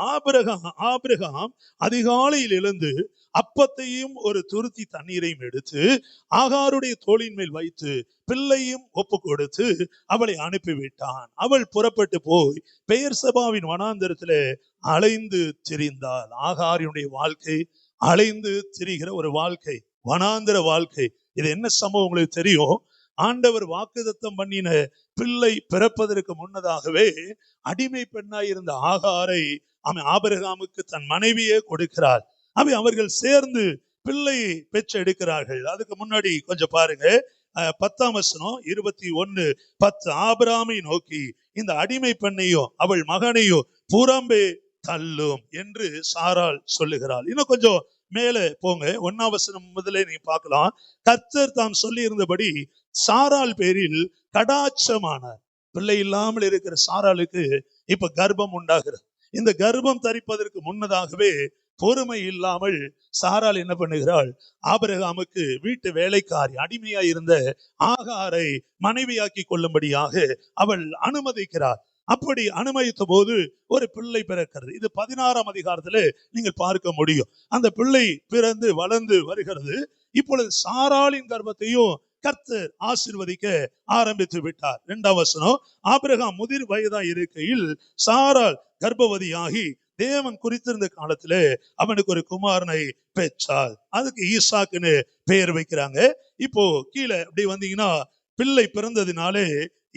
ஆபிரகாம் அதிகாலையில் எழுந்து அப்பத்தையும் ஒரு துருத்தி தண்ணீரையும் எடுத்து ஆகாருடைய தோளின் மேல் வைத்து பிள்ளையும் ஒப்பு கொடுத்து அவளை அனுப்பிவிட்டான். அவள் புறப்பட்டு போய் பெயர்சபாவின் வனாந்தரத்திலே அலைந்து திரிந்தாள். ஆகாரினுடைய வாழ்க்கை அலைந்து திரிகிற ஒரு வாழ்க்கை, வனாந்தர வாழ்க்கை. இது என்ன சம்பவம் உங்களுக்கு தெரியும்? ஆண்டவர் வாக்குத்தத்தம் பண்ணின பிள்ளை பிறப்பதற்கு முன்னதாகவே அடிமை பெண்ணாய் இருந்த ஆகாரை ஆபிரகாமுக்கு தன் மனைவியே கொடுக்கிறார். அவர்கள் சேர்ந்து பிள்ளையை பெற்றெடுக்கிறார்கள். அதுக்கு முன்னாடி கொஞ்சம் பாருங்க, 10ஆம் வசனம் 21:10. ஆபிரகாமை நோக்கி இந்த அடிமை பெண்ணையும் அவள் மகனையும் புறம்பே தள்ளும் என்று சாராள் சொல்லுகிறாள். இன்னும் கொஞ்சம் மேலே போங்க, 1ஆம் வசனம் முதலே நீங்க பார்க்கலாம். கர்த்தர் தாம் சொல்லி இருந்தபடி சாராள் பேரில் கடாட்சமானார். பிள்ளை இல்லாமல் இருக்கிற சாராளுக்கு இப்ப கர்ப்பம் உண்டாகிறது. இந்த கர்ப்பம் தரிப்பதற்கு முன்னதாகவே பொறுமை இல்லாமல் சாராள் என்ன பண்ணுகிறாள்? ஆபிரகாமுக்கு வீட்டு வேலைக்காரி அடிமையாய் இருந்த ஆகாரை மனைவியாக்கி கொள்ளும்படியாக அவள் அனுமதிக்கிறார். அப்படி அனுமதித்த போது ஒரு பிள்ளை பிறக்கிறது. இது 16ஆம் அதிகாரத்துல நீங்கள் பார்க்க முடியும். அந்த பிள்ளை பிறந்து வளர்ந்து வருகிறது. இப்பொழுது சாராளின் கர்ப்பத்தையும் கர்த்தர் ஆசீர்வதிக்க ஆரம்பித்து விட்டார். 2ஆம் வசனம், ஆபிரகாம் முதிர் வயதா இருக்கையில் சாராள் கர்ப்பவதியாகி தேவன் குறித்திருந்த காலத்திலே அவனுக்கு ஒரு குமாரனை பெற்றாள். அதுக்கு ஈசாக்குன்னு பெயர் வைக்கிறாங்க. இப்போ கீழே அப்படி வந்தீங்கன்னா பிள்ளை பிறந்ததினாலே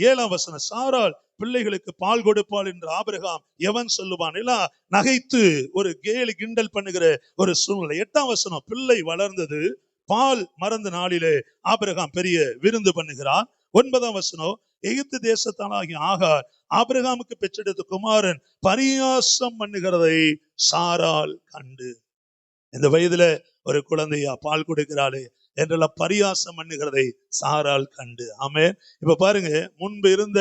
7ஆம் வசனம், சாராள் பிள்ளைகளுக்கு பால் கொடுப்பாள் என்று ஆபிரகாம் எவன் சொல்லுவான்? எல்லாம் நகைத்து ஒரு கேலி கிண்டல் பண்ணுகிற ஒரு சூழ்நிலை. 8ஆம் வசனம், பிள்ளை வளர்ந்தது, பால் மறந்த நாளிலே ஆபிரகாம் பெரிய விருந்து பண்ணுகிறான். 9ஆம் வசனம், எகிப்து தேசத்தானாகிய ஆகார் ஆபிரகாமுக்கு பெற்றெடுத்த குமாரன் பரியாசம் பண்ணுகிறதை சாராள் கண்டு. இந்த வயதுல ஒரு குழந்தையா பால் கொடுக்கிறாளே என்றெல்லாம் பரியாசம் பண்ணுகிறதை சாராள் கண்டு. ஆமே. இப்ப பாருங்க, முன்பு இருந்த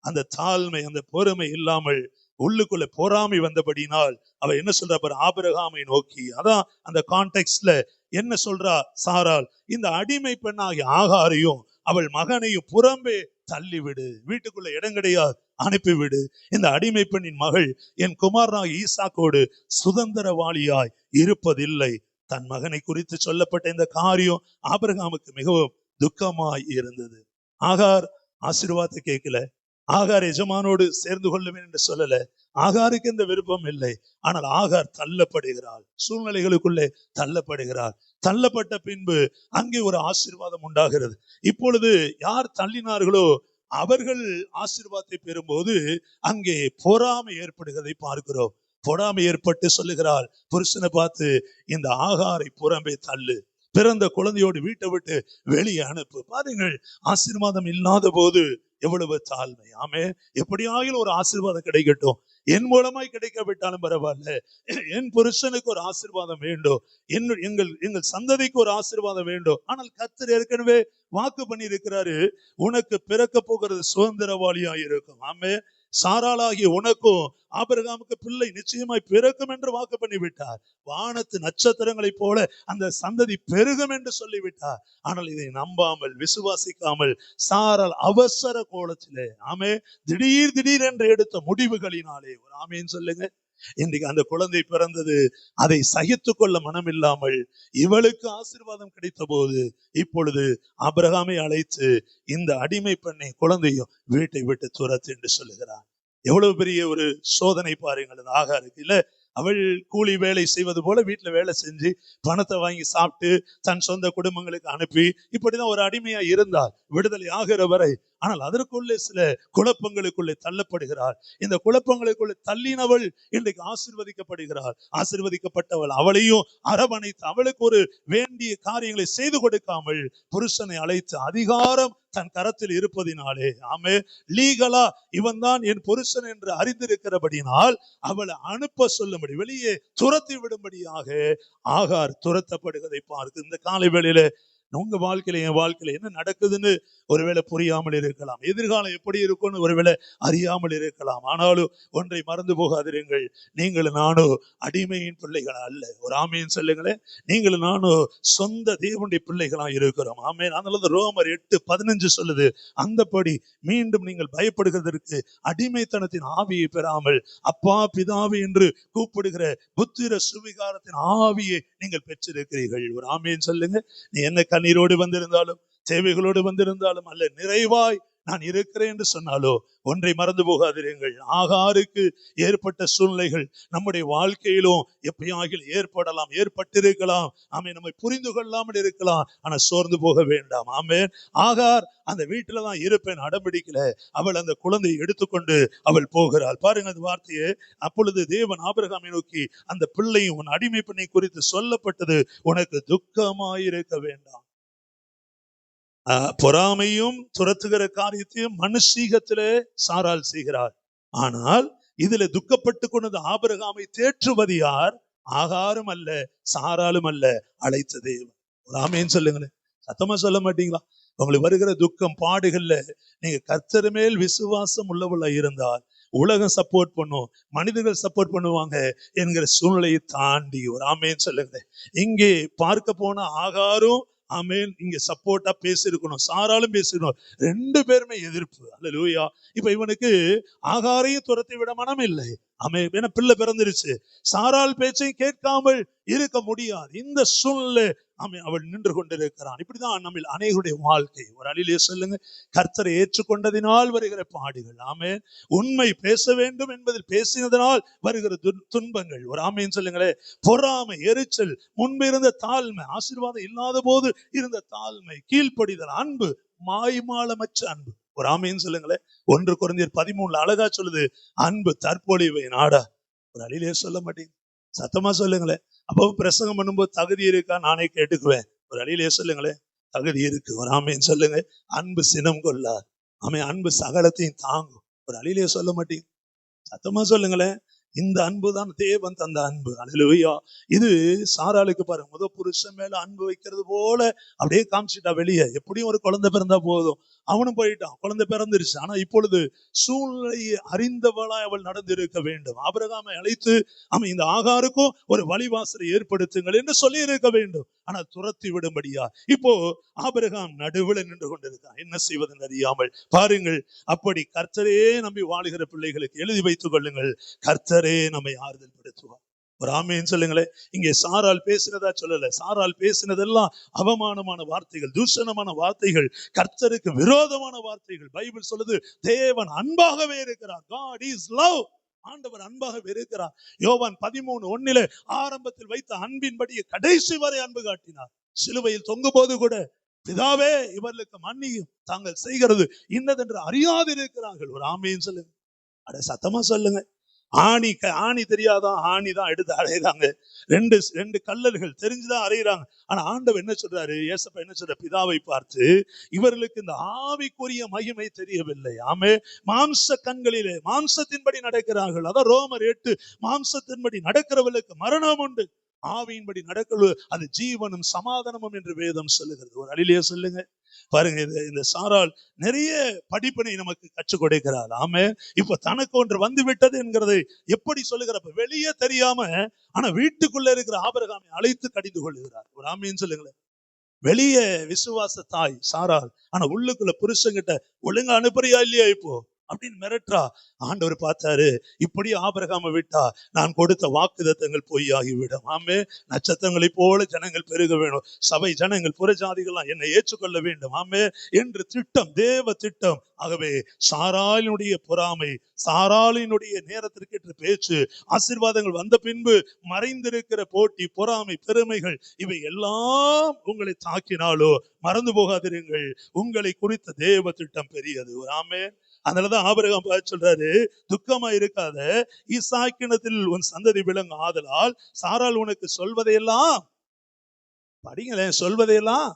அந்த தாழ்மை, அந்த பொறுமை இல்லாமல் உள்ளுக்குள்ள பொறாமை வந்தபடினால் அவ என்ன சொல்றா பாரு, ஆபிரகாமை நோக்கி. அதான் அந்த கான்டெக்ட்ல என்ன சொல்றா சாராள், இந்த அடிமை பெண்ணாகிய ஆகாரையும் அவள் மகனையும் புறம்பே தள்ளிவிடு, வீட்டுக்குள்ள இடம் கிடையாது, அனுப்பிவிடு. இந்த அடிமை பெண்ணின் மகள் என் குமாரனாகிய ஈசாக்கோடு சுதந்திரவாளியாய் இருப்பதில்லை. தன் மகனை குறித்து சொல்லப்பட்ட இந்த காரியம் ஆபிரகாமுக்கு மிகவும் துக்கமாய் இருந்தது. ஆகார் ஆசீர்வாதத்தை கேட்கல, ஆகார் எஜமானோடு சேர்ந்து கொள்ளுவேன் என்று சொல்லல. ஆகாருக்கு இந்த விருப்பம் இல்லை. ஆனால் ஆகார் தள்ளப்படுகிறாள், சூழ்நிலைகளுக்குள்ளே தள்ளப்படுகிறாள். தள்ளப்பட்ட பின்பு அங்கே ஒரு ஆசீர்வாதம் உண்டாகிறது. இப்பொழுது யார் தள்ளினார்களோ அவர்கள் ஆசீர்வாதத்தை பெறும்போது அங்கே பொறாமை ஏற்படுகிறதை பார்க்கிறோம். பொறாமை ஏற்பட்டு சொல்லுகிறாள் புருஷனை பார்த்து, இந்த ஆகாரை புறம்பே தள்ளு, பிறந்த குழந்தையோடு வீட்டை விட்டு வெளியே அனுப்பு. பாருங்கள், ஆசீர்வாதம் இல்லாத போது எவ்வளவு தாழ்மை. ஆமே. எப்படியாகிலும் ஒரு ஆசீர்வாதம் கிடைக்கட்டும், என் மூலமாய் கிடைக்காவிட்டாலும் பரவாயில்ல, என் புருஷனுக்கு ஒரு ஆசீர்வாதம் வேண்டும், எங்கள் சந்ததிக்கு ஒரு ஆசீர்வாதம் வேண்டும். ஆனால் கர்த்தர் ஏற்கனவே வாக்கு பண்ணி இருக்கிறாரு, உனக்கு பிறக்க போகிறது சுதந்திரவாளியா இருக்கும். ஆமே. சாராளாகிய உனக்கும் ஆபிரகாமுக்கு பிள்ளை நிச்சயமாய் பிறக்கும் என்று வாக்கு பண்ணிவிட்டார். வானத்து நட்சத்திரங்களைப் போல அந்த சந்ததி பெருகும் என்று சொல்லிவிட்டார். ஆனால் இதை நம்பாமல் விசுவாசிக்காமல் சாரால் அவசர கோலத்திலே திடீர் என்று எடுத்த முடிவுகளினாலே, ஒரு ஆமேன்னு சொல்லுங்க, இன்றைக்கு அந்த குழந்தை பிறந்தது. அதை சகித்துக் கொள்ள மனம் இல்லாமல் இவளுக்கு ஆசீர்வாதம் கிடைத்த போது இப்பொழுது ஆபிரகாமை அழைத்து இந்த அடிமை பெண்ணை குழந்தையும் வீட்டை விட்டு துரத்து என்று சொல்லுகிறார். எவ்வளவு பெரிய ஒரு சோதனை பாருங்கள். ஆகாருக்கு இல்ல, அவள் கூலி வேலை செய்வது போல வீட்டுல வேலை செஞ்சு பணத்தை வாங்கி சாப்பிட்டு தன் சொந்த குடும்பங்களுக்கு அனுப்பி இப்படிதான் ஒரு அடிமையா இருந்தார் விடுதலை ஆகிற வரை. ஆனால் அதற்குள்ளே சில குழப்பங்களுக்குள்ளே தள்ளப்படுகிறார். இந்த குழப்பங்களுக்குள்ளே தள்ளினவள் இன்றைக்கு ஆசீர்வதிக்கப்படுகிறார். ஆசீர்வதிக்கப்பட்டவள் அவளையும் அரவணைத்து அவளுக்கு ஒரு வேண்டிய காரியங்களை செய்து கொடுக்காமல் புருஷனை அழைத்து அதிகாரம் தன் கரத்தில் இருப்பதினாலே லீகலா இவன் தான் என் புருஷன் என்று அறிந்திருக்கிறபடினால் அவளை அனுப்ப சொல்லும்படி, வெளியே துரத்தி விடும்படியாக ஆகார் துரத்தப்படுவதை பார்க்க இந்த காலை வேளையில உங்க வாழ்க்கையில என் வாழ்க்கையில என்ன நடக்குதுன்னு ஒருவேளை புரியாமல் இருக்கலாம். எதிர்காலம் எப்படி இருக்கும்னு ஒருவேளை அறியாமல் இருக்கலாம். ஆனாலும் ஒன்றை மறந்து போகாதிருங்கள், நீங்களும் நானும் அடிமையின் பிள்ளைகளா அல்ல. ஒரு ஆமேன் சொல்லுங்களேன். நீங்களும் நானும் சொந்த தேவனுடைய பிள்ளைகளா இருக்கிறோம். ஆமேன். அதனால ரோமர் 8:15 சொல்லுது, அந்தபடி மீண்டும் நீங்கள் பயப்படுகிறதற்கு அடிமைத்தனத்தின் ஆவியை பெறாமல் அப்பா பிதாவே என்று கூப்பிடுகிற புத்திர சுவிகாரத்தின் ஆவியை நீங்கள் பெற்றிருக்கிறீர்கள். ஒரு ஆமேன் சொல்லுங்க. நீ என்ன கண்ணீரோடு வந்திருந்தாலும் தேவைகளோடு வந்திருந்தாலும் அல்ல, நிறைவாய் நான் இருக்கிறேன் என்று சொன்னாலோ ஒன்றை மறந்து போகாதிருங்கள். ஆகாருக்கு ஏற்பட்ட சூழ்நிலைகள் நம்முடைய வாழ்க்கையிலும் எப்பயாகிலும் ஏற்படலாம், ஏற்பட்டிருக்கலாம். நம்மை புரிந்து கொள்ளாமல் இருக்கலாம். ஆனா சோர்ந்து போக வேண்டாம். ஆகார் அந்த வீட்டுலதான் இருப்பேன் அடம்பிடிக்கல. அவள் அந்த குழந்தையை எடுத்துக்கொண்டு அவள் போகிறாள். பாருங்க அந்த வார்த்தையை. அப்பொழுது தேவன் ஆபிரகாமை நோக்கி, அந்த பிள்ளையும் உன் அடிமை பெண்ணை குறித்து சொல்லப்பட்டது உனக்கு துக்கமாயிருக்க வேண்டாம். பொறாமையும் துரத்துகிற காரியத்தையும் மனுஷீகத்திலே சாரால் செய்கிறார். ஆனால் இதுல துக்கப்பட்டு கொண்டது ஆபிரகாமை தேற்றுவது யார்? ஆகாரும் அல்ல, சாராலும் அல்ல, அழைத்த தேவன். ஒரு ஆமேன்னு சொல்லுங்களேன். சத்தமா சொல்ல மாட்டீங்களா? உங்களுக்கு வருகிற துக்கம் பாடுகள்ல நீங்க கர்த்தர் மேல் விசுவாசம் உள்ளவளா இருந்தால் உலகம் சப்போர்ட் பண்ணும், மனிதர்கள் சப்போர்ட் பண்ணுவாங்க என்கிற சூழ்நிலையை தாண்டி ஒரு ஆமேன்னு சொல்லுங்களேன். இங்கே பார்க்க போன ஆகாரும் ஆமேன் இங்க சப்போர்ட்டா பேசிருக்கணும், சாராலும் பேசிருக்கணும். ரெண்டு பேருமே எதிர்ப்பு. அல்லேலூயா. இப்ப இவனுக்கு ஆகாரையும் துரத்தி விட மனம் இல்லை. ஏன்னா பிள்ளை பிறந்துருச்சு. சாரால் பேச்சை கேட்காமல் இருக்க முடியாது. இந்த சூழ்நிலை அவள் நின்று கொண்டிருக்கிறான். இப்படிதான் நம்ம அநேகருடைய வாழ்க்கை. ஒரு அழிலே சொல்லுங்க, கர்த்தரை ஏற்றுக்கொண்டதினால் வருகிற பாடுகள். ஆமேன். உண்மை பேச வேண்டும் என்பதில் பேசினதனால் வருகிற துன்பங்கள். ஒரு ஆமேன்னு சொல்லுங்களே. பொறாமை, எரிச்சல், முன்பு இருந்த தாழ்மை, ஆசீர்வாதம் இல்லாத போது இருந்த தாழ்மை, கீழ்ப்படிதல், அன்பு, மாய்மாலமற்ற அன்பு. ஒரு ஆமேன்னு சொல்லுங்களேன். 1 கொரிந்தியர் 13 அழகா சொல்லுது, அன்பு தற்பொழிவை நாடா. ஒரு அழிலே சொல்ல மாட்டீங்க. சத்தமா சொல்லுங்களேன். அப்போ பிரசங்கம் பண்ணும்போது தகுதி இருக்கா நானே கேட்டுக்குவேன். ஒரு அழிலே சொல்லுங்களேன். தகுதி இருக்கு. ஒரு ஆமேன்னு சொல்லுங்க. அன்பு சினம் கொள்ளார். அன்பு சகலத்தையும் தாங்கும். ஒரு அழிலே சொல்ல மாட்டீங்க. சத்தமா சொல்லுங்களேன். இந்த அன்பு தான் தேவன் தந்த அன்பு. அல்லேலூயா. இது சாராளுக்கு பாருங்க, முத புருஷன் மேல அன்பு வைக்கிறது போல அப்படியே காமிச்சிட்டா வெளியே. எப்படியும் ஒரு குழந்தை பிறந்தா போதும், அவனும் போயிட்டான், குழந்தை பிறந்துருச்சு. ஆனா இப்பொழுது சூழ்நிலையை அறிந்தவளாய் அவள் நடந்திருக்க வேண்டும். ஆபிரகாமை அழைத்து இந்த ஆகாருக்கும் ஒரு வழிவாசலை ஏற்படுத்துங்கள் என்று சொல்லி இருக்க வேண்டும். ஆனா துரத்தி விடும்படியா இப்போ ஆபிரகாம் நடுவில் நின்று கொண்டிருக்கான். என்ன செய்வதென்று அறியாமல். பாருங்கள், அப்படி கர்த்தரே நம்பி வாழுகிற பிள்ளைகளுக்கு எழுதி வைத்துக் கொள்ளுங்கள், கர்த்தரே நம்மை ஆறுதல் படுத்துவார். ஒரு ஆமேன்னு சொல்லுங்களேன். இங்கே சாரால் பேசினதா சொல்லல. சாரால் பேசினதெல்லாம் அவமானமான வார்த்தைகள், தூஷணமான வார்த்தைகள், கர்த்தருக்கு விரோதமான வார்த்தைகள். பைபிள் சொல்லுது, தேவன் அன்பாகவே இருக்கிறார். God is love. ஆண்டவர் அன்பாகவே இருக்கிறார். யோவான் 13:1 ஆரம்பத்தில் வைத்த அன்பின்படி கடைசி வரை அன்பு காட்டினார். சிலுவையில் தொங்கும் போது கூட, பிதாவே இவர்களுக்கு மன்னியும், தாங்கள் செய்கிறது இன்னதென்று அறியாது இருக்கிறார்கள். ஒரு ஆமேன்னு சொல்லுங்க. அட சத்தமா சொல்லுங்க. ஆணி தெரியாதா? ஆணிதான் எடுத்து அறையிறாங்க. ரெண்டு கல்லல்கள் தெரிஞ்சுதான் அறையிறாங்க. ஆனா ஆண்டவர் என்ன சொல்றாரு? ஏசப்பா என்ன சொல்ற? பிதாவை பார்த்து, இவர்களுக்கு இந்த ஆவிக்குரிய மகிமை தெரியவில்லை. மாம்ச கண்களிலே மாம்சத்தின்படி நடக்கிறார்கள். அதான் ரோமர் 8, மாம்சத்தின்படி நடக்கிறவர்களுக்கு மரணம் உண்டு, ஆவியின்படி நடக்கிறது அது ஜீவனும் சமாதானமும் என்று வேதம் சொல்லுகிறது. ஒரு அழிலே சொல்லுங்க. பாருங்க, இந்த சாராள் நிறைய படிப்பினை நமக்கு கற்றுக் கொடுக்கிறாள். ஆமே. இப்ப தனக்கு ஒன்று வந்து விட்டது என்கிறது எப்படி சொல்லுகிறப்ப வெளியே தெரியாம, ஆனா வீட்டுக்குள்ள இருக்கிற ஆபிரகாமை அழைத்து கடிந்து கொள்ளுகிறார். ஒரு ஆமீன்னு சொல்லுங்களேன். வெளிய விசுவாச தாய் சாராள், ஆனா உள்ளுக்குள்ள புருஷங்கிட்ட ஒழுங்கா அனுப்புறியா இல்லையா இப்போ அப்படின்னு மிரட்டுறா. ஆண்டவர் பார்த்தாரு, இப்படி ஆபிரகாமை விட்டா நான் கொடுத்த வாக்குத்தத்தங்கள் பொய்யாகிவிடும். ஆமே. நட்சத்திரங்களை போல ஜனங்கள் பெருக வேணும், சபை ஜனங்கள் புறஜாதிகள்லாம் என்னை ஏற்றுக்கொள்ள வேண்டும். ஆமே என்று திட்டம், தேவ திட்டம். ஆகவே சாராளினுடைய பொறாமை, சாராளினுடைய நேரத்திற்கேற்ற பேச்சு, ஆசீர்வாதங்கள் வந்த பின்பு மறைந்திருக்கிற போட்டி, பொறாமை, பெருமைகள், இவை எல்லாம் உங்களை தாக்கினாலோ மறந்து போகாதிருங்கள், உங்களை குறித்த தேவ திட்டம் பெரியது. ஆமே. அதனாலதான் ஆபிரகாம் சொல்றாரு, துக்கமா இருக்காத, ஈசாக்கினத்தில் உன் சந்ததி விளங்கும் ஆதலால் சாராள் உனக்கு சொல்வதையெல்லாம் படிங்களேன், சொல்வதையெல்லாம்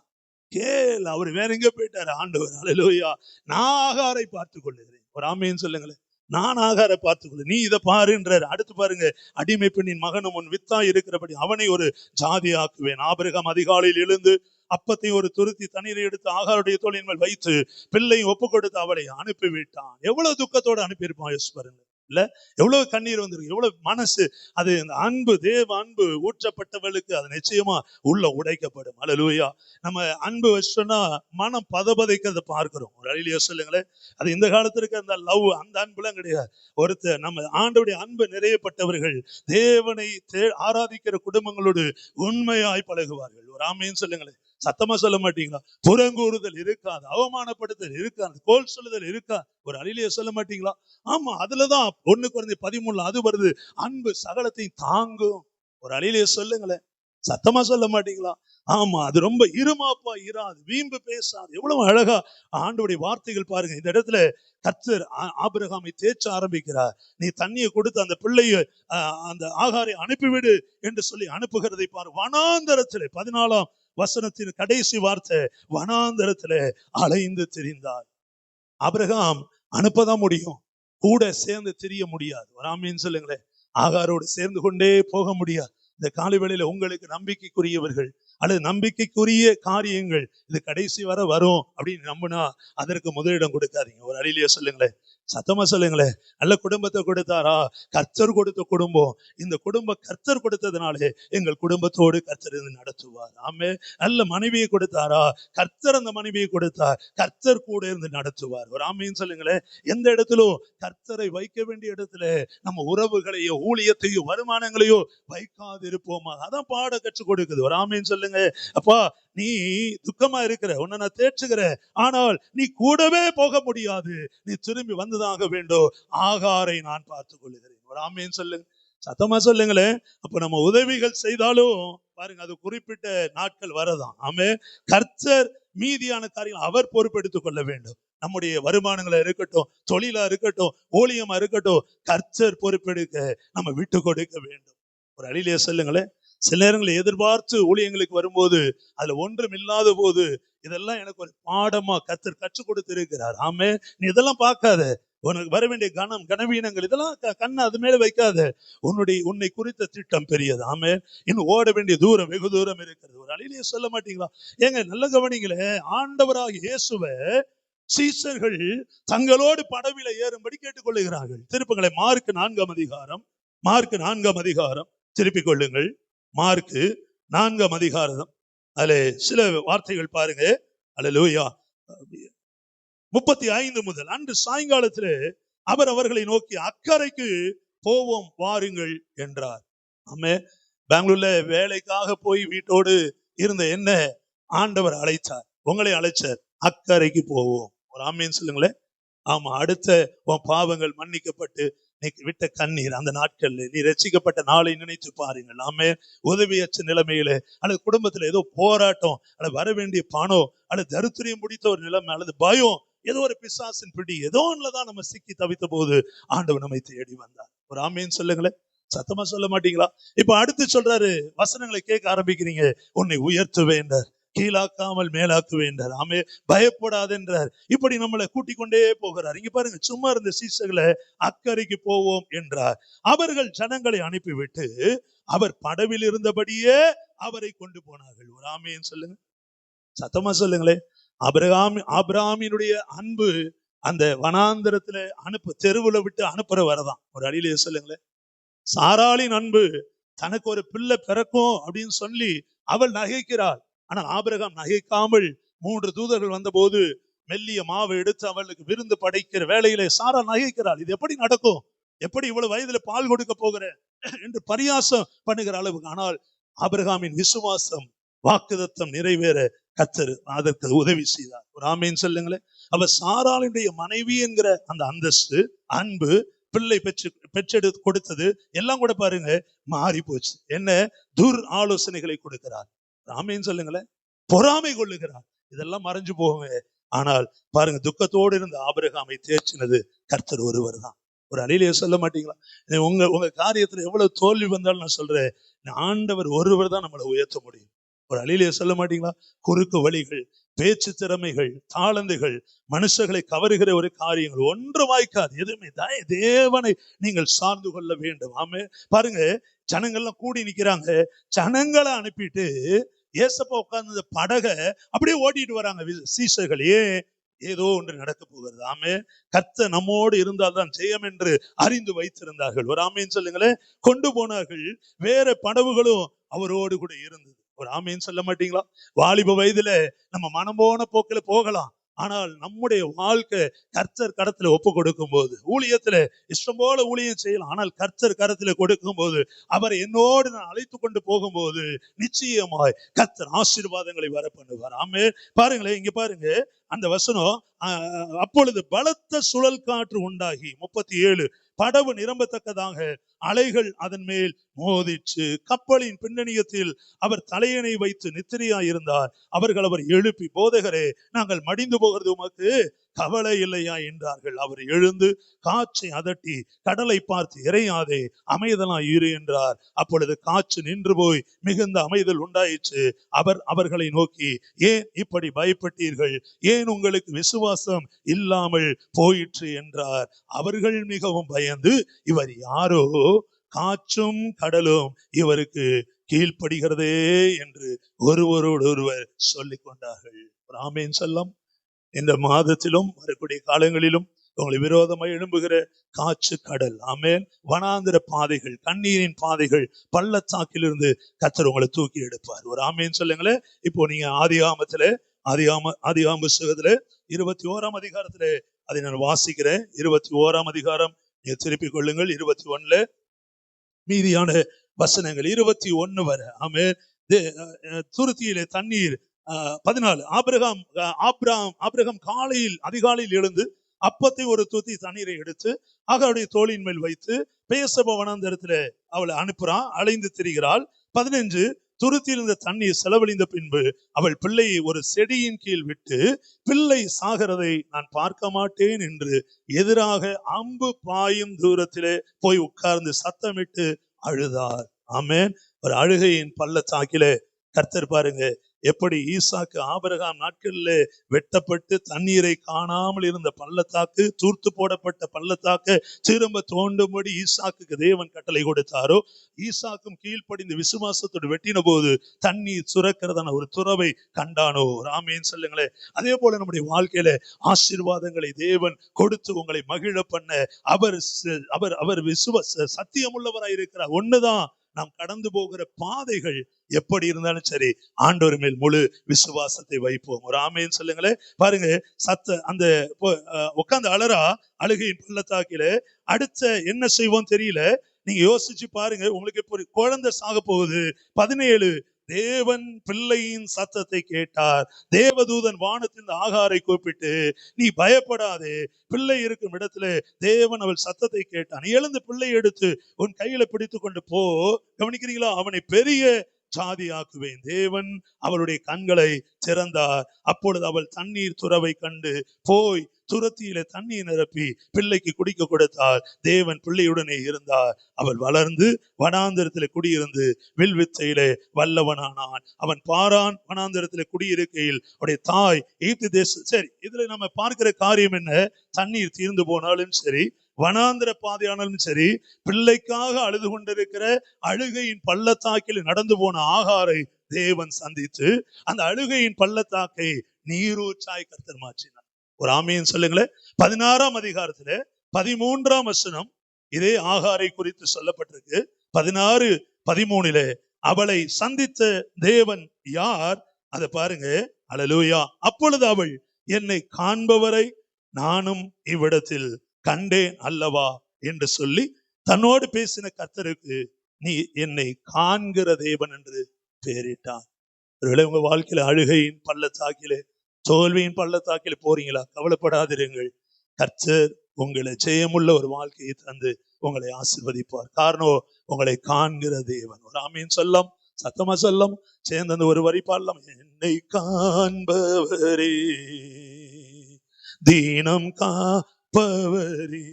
கேள். அவர் வேற எங்க போயிட்டாரு ஆண்டவர். அல்லேலூயா. நான் ஆகாரை பார்த்துக் கொள்ளுகிறேன். ஒரு ஆமேன்னு சொல்லுங்களேன். நான் ஆகாரை பார்த்துக்கொள்ள, நீ இதை பாருன்றாரு. அடுத்து பாருங்க, அடிமை பெண்ணின் மகனும் உன் வித்தா இருக்கிறபடி அவனை ஒரு ஜாதி ஆக்குவேன். ஆபிரகாம் அதிகாலையில் எழுந்து அப்பத்தை ஒரு துருத்தி தண்ணீரை எடுத்து ஆகாருடைய தோளின் மேல் வைத்து பிள்ளையும் ஒப்பு கொடுத்து அவளை அனுப்பிவிட்டான். எவ்வளவு துக்கத்தோடு அனுப்பியிருப்பான் யோசிச்சு பாருங்க. இல்ல, எவ்வளவு கண்ணீர் வந்திருக்கு, எவ்வளவு மனசு. அது இந்த அன்பு, தேவ அன்பு ஊற்றப்பட்டவளுக்கு அது நிச்சயமா உள்ள உடைக்கப்படும். அல்லேலூயா. நம்ம அன்பு வச்சோம்னா மனம் பதபதைக்கிறத பார்க்கிறோம். ஒரு அழிலியா சொல்லுங்களேன். அது இந்த காலத்திற்கு அந்த லவ், அந்த அன்புலாம் கிடையாது. ஒருத்தர் நம்ம ஆண்டவருடைய அன்பு நிறையப்பட்டவர்கள் தேவனை ஆராதிக்கிற குடும்பங்களோடு உண்மையாய் பழகுவார்கள். ஒரு ஆமேன்னு சொல்லுங்களேன். சத்தமா சொல்ல மாட்டீங்களா? புறங்கூறுதல் இருக்காது, அவமானப்படுத்தல் இருக்காது, கோல் சொல்லுதல் இருக்கா. ஒரு அழிலிய சொல்ல மாட்டீங்களா? ஆமா, அதுலதான் 1 Corinthians 13 அது வருது, அன்பு சகலத்தையும் தாங்கும். ஒரு அழிலிய சொல்லுங்களேன். சத்தமா சொல்ல மாட்டீங்களா? ஆமா, அது ரொம்ப இருமாப்பா இராது, வீம்பு பேசாது. எவ்வளவு அழகா ஆண்டவருடைய வார்த்தைகள் பாருங்க. இந்த இடத்துல கர்த்தர் ஆபிரகாமை தேய்ச்ச ஆரம்பிக்கிறார். நீ தண்ணியை கொடுத்து அந்த பிள்ளையை, அந்த ஆகாரை அனுப்பிவிடு என்று சொல்லி அனுப்புகிறதை பாரு. வனாந்தரத்திலே 14ஆம் வசனத்தின் கடைசி வார்த்தை, வனாந்தரத்திலே அலைந்து திரிந்தார். ஆபிரகாம் அனுப்பதான் முடியும், கூட சேர்ந்து திரிய முடியாது. வராமேன்னு சொல்லுங்களேன். ஆகாரோடு சேர்ந்து கொண்டே போக முடியாது. இந்த காலை வேளையில உங்களுக்கு நம்பிக்கைக்குரியவர்கள் அல்லது நம்பிக்கைக்குரிய காரியங்கள் இது கடைசி வரை வரும் அப்படின்னு நம்பினா அதற்கு முதலிடம் கொடுக்காதீங்க. ஒரு அழிலிய சொல்லுங்களேன். சத்தமா சொல்லுங்களேன். நல்ல குடும்பத்தை கொடுத்தாரா? கர்த்தர் கொடுத்த குடும்பம். இந்த குடும்பம் கர்த்தர் கொடுத்ததுனாலே எங்கள் குடும்பத்தோடு கர்த்தர் இருந்து நடத்துவார். ஆமே. நல்ல மனைவியை கொடுத்தாரா? கர்த்தர் அந்த மனைவியை கொடுத்தார், கர்த்தர் கூட இருந்து நடத்துவார். ஒரு ஆமேன்னு சொல்லுங்களேன். எந்த இடத்திலும் கர்த்தரை வைக்க வேண்டிய இடத்துல நம்ம உறவுகளையோ ஊழியத்தையோ வருமானங்களையோ வைக்காது இருப்போமா. அதான் பாட கற்றுக் கொடுக்குது. ஒரு ஆமேன்னு சொல்லுங்க. அப்பா, நீ துக்கமா இருக்கிற, உன்னை நான் தேற்றுகிறேன், ஆனால் நீ கூடவே போக முடியாது, நீ திரும்பி வந்துதாக வேண்டும். ஆகாரை நான் பார்த்துக் கொள்ளுகிறேன். ஒரு ஆமேன்னு சொல்லுங்க. சத்தமா சொல்லுங்களேன். அப்ப நம்ம உதவிகள் செய்தாலும் பாருங்க, அது குறிப்பிட்ட நாட்கள் வரதான். ஆமே. கர்த்தர் மீதியான காரியங்கள் அவர் பொறுப்பெடுத்துக் கொள்ள வேண்டும். நம்முடைய வருமானங்களா இருக்கட்டும், தொழிலா இருக்கட்டும், ஊழியமா இருக்கட்டும், கர்த்தர் பொறுப்பெடுக்க நம்ம விட்டு கொடுக்க வேண்டும். ஒரு அழிலிய சொல்லுங்களேன். சில நேரங்களில் எதிர்பார்த்து ஊழியங்களுக்கு வரும்போது அதுல ஒன்றும் இல்லாத போது, இதெல்லாம் எனக்கு ஒரு பாடமா கர்த்தர் கற்றுக் கொடுத்து இருக்கிறார். ஆமே. நீ இதெல்லாம் பார்க்காத, உனக்கு வர வேண்டிய கனம் கனவீனங்கள் இதெல்லாம் கண்ணை அது மேல வைக்காத. உன்னை குறித்த திட்டம் பெரியது. ஆமே. இன்னும் ஓட வேண்டிய தூரம் வெகு தூரம் இருக்கிறது. ஒரு அழிலிய சொல்ல மாட்டீங்களா? ஏங்க, நல்ல கவனிங்களே. ஆண்டவராக இயேசுவை சீஷர்கள் தங்களோடு படவில ஏறும்படி கேட்டுக்கொள்ளுகிறார்கள். திருப்புகளை மார்க் 4ஆம் அதிகாரம், மார்க் 4ஆம் அதிகாரம் திருப்பிக் கொள்ளுங்கள். மார்க் 4ஆம் அதிகாரம், அதுல சில வார்த்தைகள் பாருங்க. அல்லேலூயா. 35 முதல். அன்று சாயங்காலத்திலே அவர் அவர்களை நோக்கி அக்கறைக்கு போவோம் வாருங்கள் என்றார். ஆமே. பெங்களூர்ல வேலைக்காக போய் வீட்டோடு இருந்த என்ன ஆண்டவர் அழைத்தார், உங்களை அழைச்சார். அக்கறைக்கு போவோம். ஒரு ஆமேன்னு சொல்லுங்களேன். ஆமா. அடுத்த உன் பாவங்கள் மன்னிக்கப்பட்டு நீ விட்ட கண்ணீர், அந்த நாட்கள்ல நீ ரட்சிக்கப்பட்ட நாளை நினைத்து பாருங்கள். நாம உதவியற்ற நிலைமையில அல்லது குடும்பத்துல ஏதோ போராட்டம் அல்லது வர வேண்டிய பணம் அல்லது தரித்திரியம் முடித்த ஒரு நிலைமை அல்லது பயம், ஏதோ ஒரு பிசாசின் பிடி, ஏதோ ஒண்ணுலதான் நம்ம சிக்கி தவித்த போது ஆண்டவர் நம்மை தேடி வந்தார். ஒரு ஆமேன்னு சொல்லுங்களேன். சத்தமா சொல்ல மாட்டீங்களா? இப்ப அடுத்து சொல்றாரு, வசனங்களை கேட்க ஆரம்பிக்கிறீங்க. உன்னை உயர்த்துவேன், கீழாக்காமல் மேலாக்குவேன்றார். ஆமே. பயப்படாது என்றார். இப்படி நம்மளை கூட்டிக் கொண்டே போகிறார். இங்க பாருங்க, சும்மா இருந்த சீசர்களை அக்கறைக்கு போவோம் என்றார். அவர்கள் ஜனங்களை அனுப்பிவிட்டு அவர் படவில் இருந்தபடியே அவரை கொண்டு போனார்கள். ஒரு ஆமேன்னு சொல்லுங்க. சத்தமா சொல்லுங்களேன். ஆபிரகாமினுடைய அன்பு அந்த வனாந்தரத்துல தெருவுல விட்டு அனுப்புற வரதான். ஒரு அடியிலே சொல்லுங்களேன். சாராளின் அன்பு தனக்கு ஒரு பிள்ளை பிறக்கும் அப்படின்னு சொல்லி அவள் நகைக்கிறாள். ஆனால் ஆபிரகாம் நகைக்காமல் 3 தூதர்கள் வந்த போது மெல்லிய மாவை எடுத்து அவளுக்கு விருந்து படைக்கிற வேளையிலே சாரா நகைக்கிறாள். இது எப்படி நடக்கும்? எப்படி இவ்வளவு வயதுல பால் கொடுக்க போகிற என்று பரியாசம் பண்ணுகிற அளவுக்கு. ஆனால் ஆபிரகாமின் விசுவாசம் வாக்குதத்தம் நிறைவேற கர்த்தர் அதற்கு உதவி செய்தார். ஒரு ஆமேன் சொல்லுங்களேன். அவ சாராளுடைய மனைவி என்கிற அந்த அந்தஸ்து, அன்பு, பிள்ளை பெற்றெடுத்து கொடுத்தது எல்லாம் கூட பாருங்க மாறி போச்சு. என்ன ஆலோசனைகளை கொடுக்கிறார். ஆமேன் சொல்லுங்களேன். பொறாமை கொள்ளுகிறார். இதெல்லாம் மறைஞ்சு போகுங்க. ஆனால் பாருங்க, துக்கத்தோடு இருந்த ஆபிரகாமை தேர்ச்சினது கர்த்தர் ஒருவர் தான். ஒரு அழிலையை சொல்ல மாட்டீங்களா? உங்க காரியத்துல எவ்வளவு தோல்வி வந்தாலும் நான் சொல்றேன், ஆண்டவர் ஒருவர் தான் நம்மளை உயர்த்த முடியும். ஒரு அழிலையை சொல்ல மாட்டீங்களா? குறுக்கு வழிகள், பேச்சு திறமைகள், தாளந்துகள், மனுஷர்களை கவருகிற ஒரு காரியங்கள் ஒன்று வாய்க்காது. எதுவுமே தேவனை நீங்கள் சார்ந்து கொள்ள வேண்டும். ஆமே. பாருங்க, ஜனங்கள்லாம் கூடி நிக்கிறாங்க. ஜனங்களை அனுப்பிட்டு ஏசப்பா உட்கார்ந்த படகை அப்படியே ஓட்டிட்டு வராங்க சீஷர்கள். ஏதோ ஒன்று நடக்க போகிறது. ஆமே. கர்த்தர் நம்மோடு இருந்தால்தான் ஜெயம் என்று அறிந்து வைத்திருந்தார்கள். ஒரு ஆமேன்னு சொல்லுங்களேன். கொண்டு போனார்கள். வேற படவுகளும் அவரோடு கூட இருந்தது. ஒரு ஆமேன்னு சொல்ல மாட்டீங்களா? வாலிப வயதுல நம்ம மனம் போன போக்கில போகலாம். ஆனால் நம்முடைய வாழ்க்கை கர்த்தர் கரத்துல ஒப்பு கொடுக்கும் போது, ஊழியத்துல இஷ்டம் போல ஊழியம் செய்யலாம். ஆனால் கர்த்தர் கரத்துல கொடுக்கும் போது, அவரை என்னோடு நான் அழைத்து கொண்டு போகும்போது நிச்சயமாய் கர்த்தர் ஆசீர்வாதங்களை வர பண்ணுவார். ஆமே. பாருங்களேன், இங்க பாருங்க அந்த வசனம். அப்பொழுது பலத்த சுழல் காற்று உண்டாகி 37 படவு நிரம்பத்தக்கதாக அலைகள் அதன் மேல் மோதிச்சு. கப்பலின் பின்னணியத்தில் அவர் தலையணை வைத்து நித்திரையாயிருந்தார். அவர்கள் அவர் எழுப்பி, போதகரே, நாங்கள் மடிந்து போகிறது உமக்கு கவலை இல்லையா என்றார்கள். அவர் எழுந்து காற்றை அதட்டி, கடலை பார்த்து, இறையாதே, அமைதலா இரு என்றார். அப்பொழுது காற்று நின்று போய் மிகுந்த அமைதல் உண்டாயிற்று. அவர் அவர்களை நோக்கி, ஏன் இப்படி பயப்பட்டீர்கள்? ஏன் உங்களுக்கு விசுவாசம் இல்லாமல் போயிற்று என்றார். அவர்கள் மிகவும் பயந்து, இவர் யாரோ, காற்றும் கடலும் இவருக்கு கீழ்ப்படுகிறதே என்று ஒருவரோடு ஒருவர் சொல்லிக் கொண்டார்கள். ஆமேன் சொல்லம். இந்த மாதத்திலும் வரக்கூடிய காலங்களிலும் உங்களை விரோதமாய் எழும்புகிற காற்று, கடல், ஆமேன், வனாந்திர பாதைகள், கண்ணீரின் பாதைகள், பள்ளத்தாக்கிலிருந்து கர்த்தர் உங்களை தூக்கி எடுப்பார். ஒரு ஆமேன் சொல்லுங்களேன். இப்போ நீங்க ஆதியாகம புத்தகத்துல 21ஆம் அதிகாரத்துல அதை நான் வாசிக்கிறேன். 21ஆம் அதிகாரம் நீங்க திருப்பிக் கொள்ளுங்கள். 21ல மீதியான வசனங்கள் 21 வரை. ஆமென். துருத்தியிலே தண்ணீர். 14 ஆபிரகாம் அதிகாலையில் எழுந்து அப்பத்தை ஒரு தூத்தி தண்ணீரை எடுத்து அவருடைய தோளின் மேல் வைத்து பேசப வனாந்தரத்துல அவளை அனுப்புறான். அலைந்து திரிகிறாள். 15 துருத்தியில் இருந்த தண்ணீர் செலவழிந்த பின்பு அவள் பிள்ளையை ஒரு செடியின் கீழ் விட்டு, பிள்ளை சாகிறதை நான் பார்க்க மாட்டேன் என்று எதிராக அம்பு பாயும் தூரத்திலே போய் உட்கார்ந்து சத்தமிட்டு அழுதார். ஆமென். ஒரு அழுகையின் பள்ளத்தாக்கிலே கர்த்தர் பாருங்க எப்படி ஈசாக்கு ஆபிரகாம் நாட்களில் வெட்டப்பட்டு தண்ணீரை காணாமல் இருந்த பள்ளத்தாக்கு, தூர்த்து போடப்பட்ட பள்ளத்தாக்கு திரும்ப தோண்டும்படி ஈசாக்கு தேவன் கட்டளை கொடுத்தாரோ, ஈசாக்கும் கீழ்ப்படிந்து விசுவாசத்தோடு வெட்டின போது தண்ணீர் சுரக்கிறதான ஒரு துறவை கண்டானோ. ஆமேன் சொல்லுங்களேன். அதே போல நம்முடைய வாழ்க்கையில ஆசீர்வாதங்களை தேவன் கொடுத்து உங்களை மகிழ பண்ண அவர் சத்தியம் உள்ளவராய் இருக்கிறார். ஒண்ணுதான், நாம் கடந்து போகிற பாதைகள் எப்படி இருந்தாலும் சரி, ஆண்டவர் மேல் முழு விசுவாசத்தை வைப்போம். ஒரு ஆமேன்னு சொல்லுங்களேன். பாருங்க, அந்த உட்கார்ந்து அலறா அழுகையின் பள்ளத்தாக்கில அடுத்த என்ன செய்வோம் தெரியல. நீங்க யோசிச்சு பாருங்க. உங்களுக்கு இப்போ குழந்தை சாக போகுது. 17 தேவன் பிள்ளையின் சத்தத்தை கேட்டார். தேவதூதன் வானத்தின் ஆகாரை கூப்பிட்டு, நீ பயப்படாதே, பிள்ளை இருக்கும் இடத்துல தேவன் அவள் சத்தத்தை கேட்டான். நீ எழுந்து பிள்ளை எடுத்து உன் கையில பிடித்து கொண்டு போ. கவனிக்கிறீங்களா? அவனை பெரிய ஜாதியாக்குவேன். தேவன் அவளுடைய கண்களை திறந்தார். அப்பொழுது அவள் தண்ணீர் துறவை கண்டு போய் துரத்தியில தண்ணீர் நிரப்பி பிள்ளைக்கு குடிக்க கொடுத்தாள். தேவன் பிள்ளையுடனே இருந்தார். அவள் வளர்ந்து வனாந்தரத்திலே குடியிருந்து வில்வித்தையிலே வல்லவனானான். அவன் பாரான் வனாந்தரத்திலே குடியிருக்கையில் அவருடைய தாய் எகிப்து தேசம். சரி, இதுல நம்ம பார்க்கிற காரியம் என்ன? தண்ணீர் தீர்ந்து போனாலும் சரி, வனாந்திர பாதையானாலும் சரி, பிள்ளைக்காக அழுது கொண்டிருக்கிற அழுகையின் பள்ளத்தாக்கில் நடந்து போன ஆகாரை தேவன் சந்தித்து அந்த அழுகையின் பள்ளத்தாக்கை நீரூற்றாய் கர்த்தர் மாற்றினார். ஒரு ஆமீன் சொல்லுங்களேன். 16ஆம் அதிகாரத்துல 13ஆம் வசனம் இதே ஆகாரை குறித்து சொல்லப்பட்டிருக்கு. 16:13 அவளை சந்தித்த தேவன் யார்? அதை பாருங்க. அல்லேலூயா. அப்பொழுது அவள், என்னை காண்பவரை நானும் இவ்விடத்தில் கண்டேன் அல்லவா என்று சொல்லி தன்னோடு பேசின கர்த்தருக்கு நீ என்னை காண்கிற தேவன் என்று பெயரிட்டார். ஒருவேளை உங்க வாழ்க்கையில அழுகையின் பள்ளத்தாக்கிலே, தோல்வியின் பள்ளத்தாக்கிலே போறீங்களா? கவலைப்படாதிருங்கள். கர்த்தர் உங்களை ஜெயமுள்ள ஒரு வாழ்க்கையை தந்து உங்களை ஆசீர்வதிப்பார். காரணம், உங்களை காண்கிற தேவன். ஒரு ஆமீன் சொல்லம், சத்தமா சொல்லம், சேர்ந்து அந்த ஒரு வரி பாடலாம். என்னை காண்பவரே, தீனம் காப்பவரே,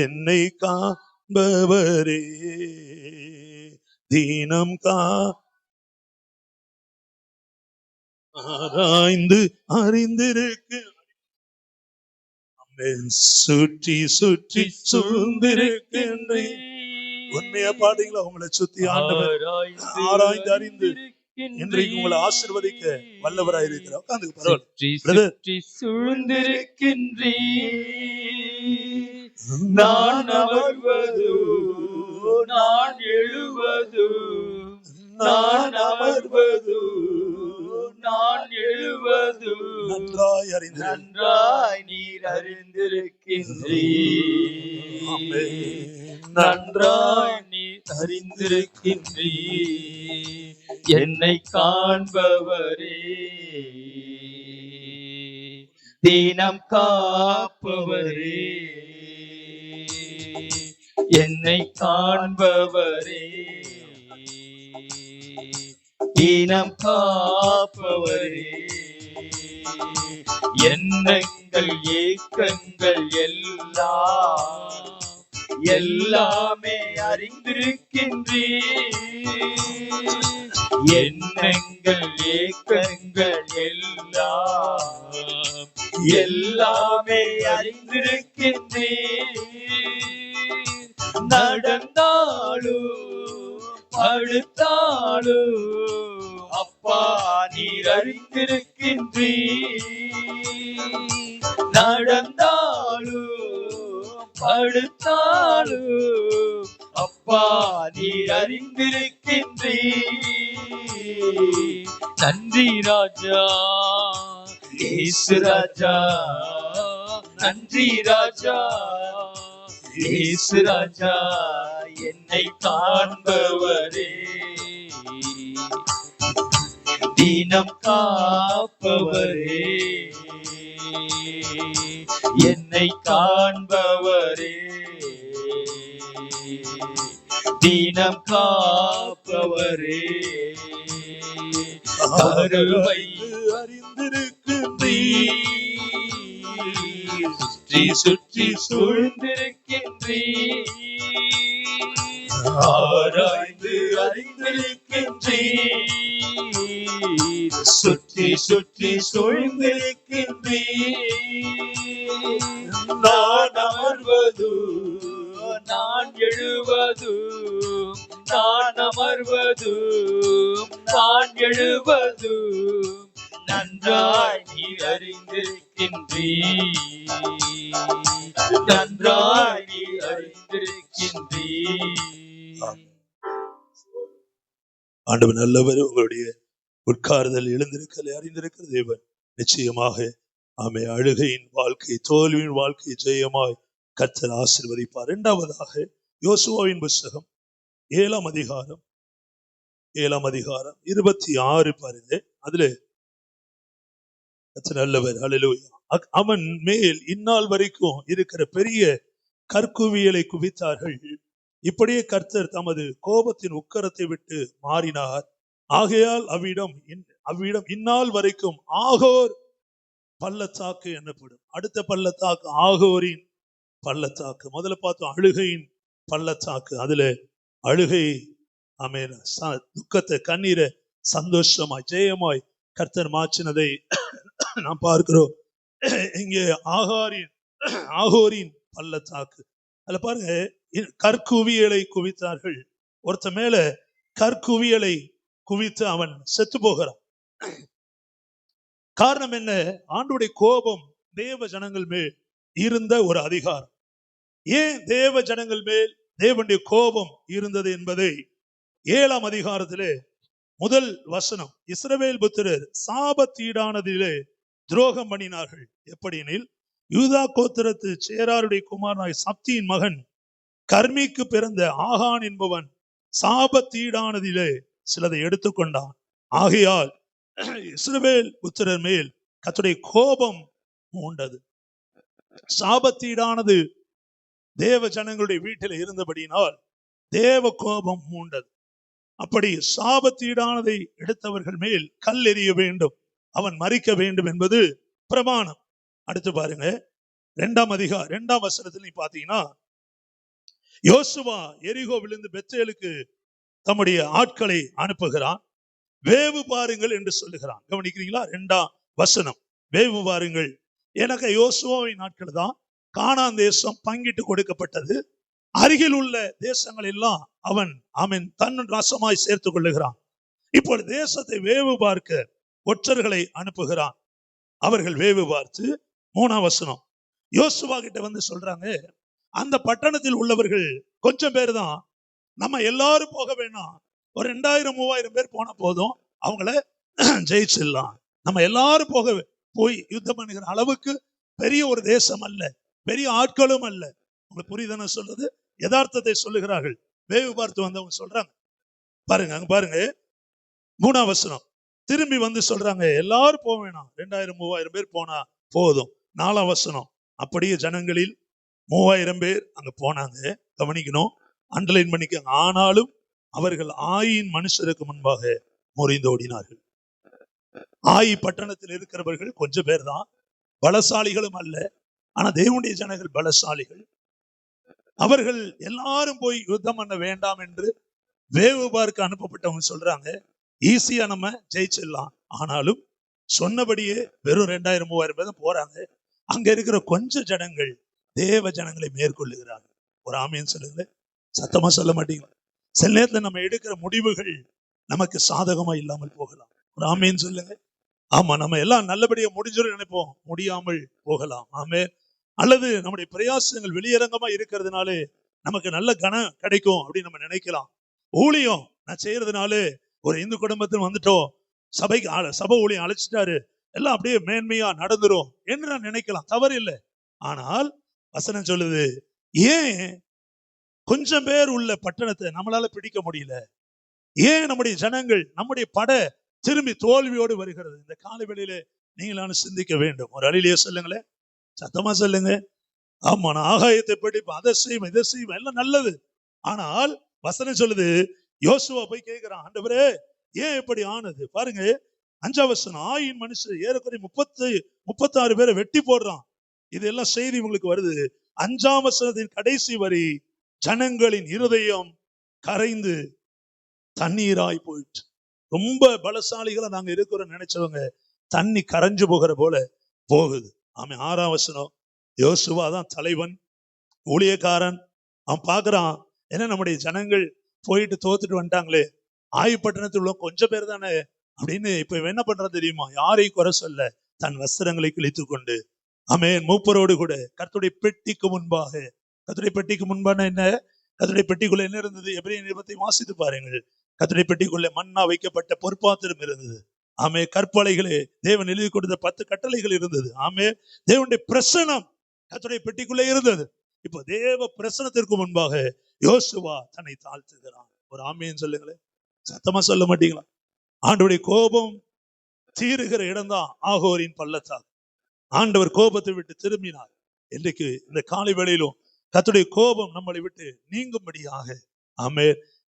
என்னை காண்பவரே, தீனம் ஆராய்ந்து அறிந்திருக்கு, சுற்றி சுற்றி சூழ்ந்திருக்கின்றேன். உண்மையா பாடுங்களா? உங்களை சுத்தி ஆண்டவர் ஆராய்ந்து அறிந்து இன்றைக்கு உங்களை ஆசீர்வதிக்க வல்லவராய் இருக்கிறார். உட்கார்ந்து பரவாயில்லை. நான் அமர்வது, நான் எழுவது, நான் அமர்வது, நான் எழுவது நன்றாய் நீர் அறிந்திருக்கின்றீர். நன்றாய் நீர் அறிந்திருக்கின்றீர். என்னை காண்பவரே, தீனம் காப்பவரே, என்னை காண்பவரே, தீனம் காப்பவரே, எண்ணங்கள் ஏக்கங்கள் எல்லாமே அறிந்திருக்கின்றீர். எண்ணங்கள் ஏக்கங்கள் எல்லாமே அறிந்திருக்கின்றீர். நடந்தாலும் படுத்தாலும் அப்பா நீர் அறிந்திருக்கின்றீர். நடந்தாலும் படுத்தாலும் அப்பா நீர் அறிந்திருக்கின்றீர். நன்றி ராஜா, இயேசு ராஜா, நன்றி ராஜா, இயேசு ராஜா, என்னை காண்பவரே, தீனம் காப்பவரே, என்னை காண்பவரே, தீனம் காப்பவரே, அருமை அறிந்திருக்கின்றீர். சுற்றி சுற்றி சூழ்ந்திருக்கின்றீர். ஆராய்ந்து அறிந்திருக்கின்றீர். சுற்றி சுற்றி சூழ்ந்திருக்கின்றீர். நான் அமர்வது, நான் எழுவது, நான் அமர்வது, நான் எழுவது நன்றாய் நீர் அறிந்திருக்கின்றீர். நன்றாய் நீர் அறிந்திருக்கின்றீர். ஆண்டவர் நல்லவர். உங்களுடைய உட்கார்தல் எழுந்திருக்கலை அறிந்திருக்கிற தேவன் நிச்சயமாக ஆமே அழுகையின் வாழ்க்கை, தோல்வியின் வாழ்க்கை ஜெயமாய் கர்த்தர் ஆசீர்வதிப்பார். இரண்டாவதாக யோசுவாவின் புத்தகம் 7ஆம் அதிகாரம் 26 பாருங்க. அதுல நல்லவர். அல்லேலூயா. அவன் மேல் இந்நாள் வரைக்கும் இருக்கிற பெரிய கற்குவியலை குவித்தார்கள். இப்படியே கர்த்தர் தமது கோபத்தின் உக்கரத்தை விட்டு மாறினார். ஆகையால் அவ்விடம் இந்நாள் வரைக்கும் ஆகோர் பள்ளத்தாக்கு என்னப்படும். அடுத்த பள்ளத்தாக்கு ஆகோரின் பள்ளத்தாக்கு. முதல்ல பார்த்தோம் அழுகையின் பள்ளத்தாக்கு. அதுல அழுகை ஆமென் துக்கத்தை கண்ணீரை சந்தோஷமாய் ஜெயமாய் கர்த்தர் மாற்றினதை நாம் பார்க்கிறோம். இங்கே ஆகோரின் பள்ளத்தாக்கு. அதுல பாருங்க, கற்குவியலை குவித்தார்கள். ஒருத்த மேல கற்குவியலை குவித்து அவன் செத்து போகிறான். காரணம் என்ன? ஆண்டவருடைய கோபம் தேவ ஜனங்கள் மேல் இருந்த ஒரு அதிகாரம். ஏன் தேவ ஜனங்கள் மேல் தேவனுடைய கோபம் இருந்தது என்பதை 7ஆம் அதிகாரத்திலே முதல் வசனம், இஸ்ரவேல் புத்திரர் சாபத்தீடானதிலே துரோகம் பண்ணினார்கள். எப்படியெனில், யூதா கோத்திரத்து சேராருடைய குமாரனாய் சப்தியின் மகன் கர்மிக்கு பிறந்த ஆகான் என்பவன் சாபத்தீடானதிலே சிலதை எடுத்துக்கொண்டான். ஆகையால் இஸ்ரவேல் புத்திரர் மேல் கர்த்தருடைய கோபம் மூண்டது. சாபத்தீடானது தேவ ஜனங்களுடைய வீட்டில் இருந்தபடியினால் தேவ கோபம் மூண்டது. அப்படி சாபத்தீடானதை எடுத்தவர்கள் மேல் கல் எறிய வேண்டும், அவன் மரிக்க வேண்டும் என்பது பிரமாணம். அடுத்து பாருங்க, 2ஆம் வசனத்தில் நீ பாத்தீங்கன்னா, யோசுவா எரிகோவிலிருந்து பெத்தேலுக்கு தம்முடைய ஆட்களை அனுப்புகிறான். வேவு பாருங்கள் என்று சொல்லுகிறான். கவனிக்கிறீங்களா? 2ஆம் வசனம், வேவு பாருங்கள். எனக்கு யோசுவாவின் நாட்கள் தான் கானான் தேசம் பங்கிட்டு கொடுக்கப்பட்டது. அருகில் உள்ள தேசங்கள் எல்லாம் அவன் தன் ரசமாய் சேர்த்துக் கொள்ளுகிறான். இப்பொழுது தேசத்தை வேவு பார்க்க ஒற்றர்களை அனுப்புகிறான். அவர்கள் வேவு பார்த்து 3ஆம் வசனம், யோசுவா கிட்ட வந்து சொல்றாங்க, அந்த பட்டணத்தில் உள்ளவர்கள் கொஞ்சம் பேர் தான், நம்ம எல்லாரும் போக வேணாம், ஒரு 2000-3000 பேர் போன போதும், அவங்கள ஜெயிச்சிடலாம். நம்ம எல்லாரும் போய் யுத்தம் பண்ணுகிற அளவுக்கு பெரிய ஒரு தேசம் அல்ல, பெரிய ஆட்களும் அல்ல. உங்களுக்கு புரியுதான சொல்றது? யதார்த்தத்தை சொல்லுகிறார்கள். வேவு பார்த்து வந்தவங்க சொல்றாங்க. பாருங்க, அங்க பாருங்க, 3ஆம் வசனம், திரும்பி வந்து சொல்றாங்க, எல்லாரும் போக வேணாம், 2000-3000 பேர் போனா போதும். 4ஆம் வசனம், அப்படியே ஜனங்களில் 3000 பேர் அங்க போனாங்க. கவனிக்கணும், அண்டர்லைன் பண்ணிக்கங்க. ஆனாலும் அவர்கள் ஆயின் மனுஷருக்கு முன்பாக முறிந்தோடினார்கள். ஆயி பட்டணத்தில் இருக்கிறவர்கள் கொஞ்சம் பேர் தான், பலசாலிகளும் அல்ல. ஆனா தேவனுடைய ஜனங்கள் பலசாலிகள். அவர்கள் எல்லாரும் போய் யுத்தம் பண்ண வேண்டாம் என்று வேவு பார்க்க அனுப்பப்பட்டவங்க சொல்றாங்க, ஈஸியா நம்ம ஜெயிச்சிடலாம். ஆனாலும் சொன்னபடியே வெறும் 2000-3000 பேர் தான் போறாங்க. அங்க இருக்கிற கொஞ்சம் ஜனங்கள் தேவ ஜனங்களை மேற்கொள்ளுகிறார்கள். ஒரு ஆமீன் சொல்லுங்க. சத்தமா சொல்ல மாட்டீங்களா? சில நேரத்துல நம்ம எடுக்கிற முடிவுகள் நமக்கு சாதகமா இல்லாமல் போகலாம். ஒரு ஆமீன் சொல்லுங்க. ஆமா, நம்ம எல்லாம் நல்லபடியா முடிஞ்சிடும் நினைப்போம், முடியாமல் போகலாம். ஆமே. அல்லது நம்முடைய பிரயாசங்கள் வெளியரங்கமா இருக்கிறதுனாலே நமக்கு நல்ல கனம் கிடைக்கும் அப்படின்னு நம்ம நினைக்கலாம். ஊழியம் நான் செய்யறதுனால ஒரு இந்து குடும்பத்தில் வந்துட்டோம், சபை ஊழியம் அழைச்சிட்டாரு, எல்லாம் அப்படியே மேன்மையா நடந்துரும் என்று நான் நினைக்கலாம். தவறு இல்லை. ஆனால் வசனம் சொல்லுது, ஏன் கொஞ்சம் பேர் உள்ள பட்டணத்தை நம்மளால பிடிக்க முடியல? ஏன் நம்முடைய ஜனங்கள், நம்முடைய படை திரும்பி தோல்வியோடு வருகிறது? இந்த காலை வேளையில நீங்களான சிந்திக்க வேண்டும். ஒரு அழிலையே சொல்லுங்களேன், சத்தமா சொல்லுங்க. ஆமா, நான் ஆகாயத்தை படிப்பேன், அதை செய்வேன், இதை செய்வேன், எல்லாம் நல்லது. ஆனால் வசனம் சொல்லுது, யோசுவா போய் கேட்கிறான், ஆண்டவரே ஏன் இப்படி ஆனது? பாருங்க, 5ஆம் வசனம், ஆயின் மனுஷர் ஏறக்குறைய 36 பேரை வெட்டி போடுறான். இதெல்லாம் செய்தி உங்களுக்கு வருது. 5ஆம் வசனத்தின் கடைசி வரி, ஜனங்களின் இருதயம் கரைந்து தண்ணீராய் போயிட்டு. ரொம்ப பலசாலிகளா நாங்க இருக்கிறோம் நினைச்சவங்க தண்ணி கரைஞ்சு போகிற போல போகுது. ஆமாம். 6ஆம் வசனம், யோசுவா தான் தலைவன், ஊழியக்காரன். அவன் பாக்குறான், ஏன்னா நம்முடைய ஜனங்கள் போயிட்டு தோத்துட்டு வந்துட்டாங்களே, ஆயுப்பட்டணத்தில் உள்ள கொஞ்சம் பேர் தானே அப்படின்னு. இப்ப என்ன பண்றது தெரியுமா? யாரையும் குறை சொல்ல, தன் வஸ்திரங்களை கிழித்து கொண்டு, ஆமென், மூப்பரோடு கூட கர்த்தருடைய பெட்டிக்கு முன்பாக. கர்த்தருடைய பெட்டிக்கு முன்பான என்ன? கர்த்தருடைய பெட்டிக்குள்ள என்ன இருந்தது? எபிரேயர் நிருபத்தை வாசித்து பாருங்கள். கர்த்தருடைய பெட்டிக்குள்ள மன்னா வைக்கப்பட்ட பொற்பாத்திரம் இருந்தது. ஆமே, கற்பலைகளே, தேவன் எழுதி கொடுத்த 10 கட்டளைகள் இருந்தது. ஆமே, தேவனுடைய பிரசனம் கர்த்தருடைய பெட்டிக்குள்ளே இருந்தது. இப்போ தேவ பிரசனத்திற்கு முன்பாக யோசுவா தன்னை தாழ்த்துகிறான். ஒரு ஆமேன்னு சொல்லுங்களேன். சத்தமா சொல்ல மாட்டீங்களா? ஆண்டவருடைய கோபம் தீருகிற இடம்தான் ஆகோரின் பள்ளத்தாக்கு. ஆண்டவர் கோபத்தை விட்டு திரும்பினார். இன்றைக்கு இந்த காலை வேளையிலும் கர்த்தருடைய கோபம் நம்மளை விட்டு நீங்கும்படியாக, ஆமே,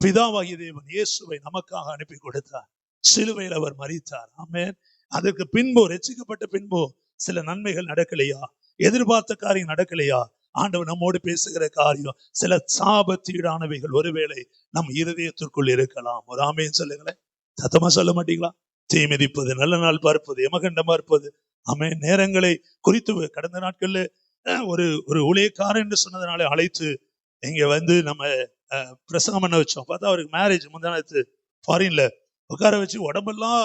பிதாவாகிய தேவன் இயேசுவை நமக்காக அனுப்பி கொடுத்தார். சிலுவையில் அவர் மரித்தார். ஆமென். அதற்கு பின்பு, ரட்சிக்கப்பட்ட பின்பு சில நன்மைகள் நடக்கலையா? எதிர்பார்த்த காரியம் நடக்கலையா? ஆண்டவர் நம்மோடு பேசுகிற காரியம், சில சாபத்தீடானவைகள் ஒருவேளை நம் இருதயத்திற்குள் இருக்கலாம். ஒரு ஆமேன்னு சொல்லுங்களேன். சத்தமா சொல்ல மாட்டீங்களா? தீ மிதிப்பது, நல்ல நாள் பார்ப்பது, யமகண்டமா இருப்பது. ஆமென். நேரங்களை குறித்து கடந்த நாட்கள்ல ஒரு ஊழியக்காரன் என்று சொன்னதுனால அழைத்து இங்க வந்து நம்ம பிரசங்கம் பண்ண வச்சோம். பார்த்தா அவருக்கு மேரேஜ் முந்தானத்து ஃபாரின்ல உட்கார வச்சு உடம்பெல்லாம்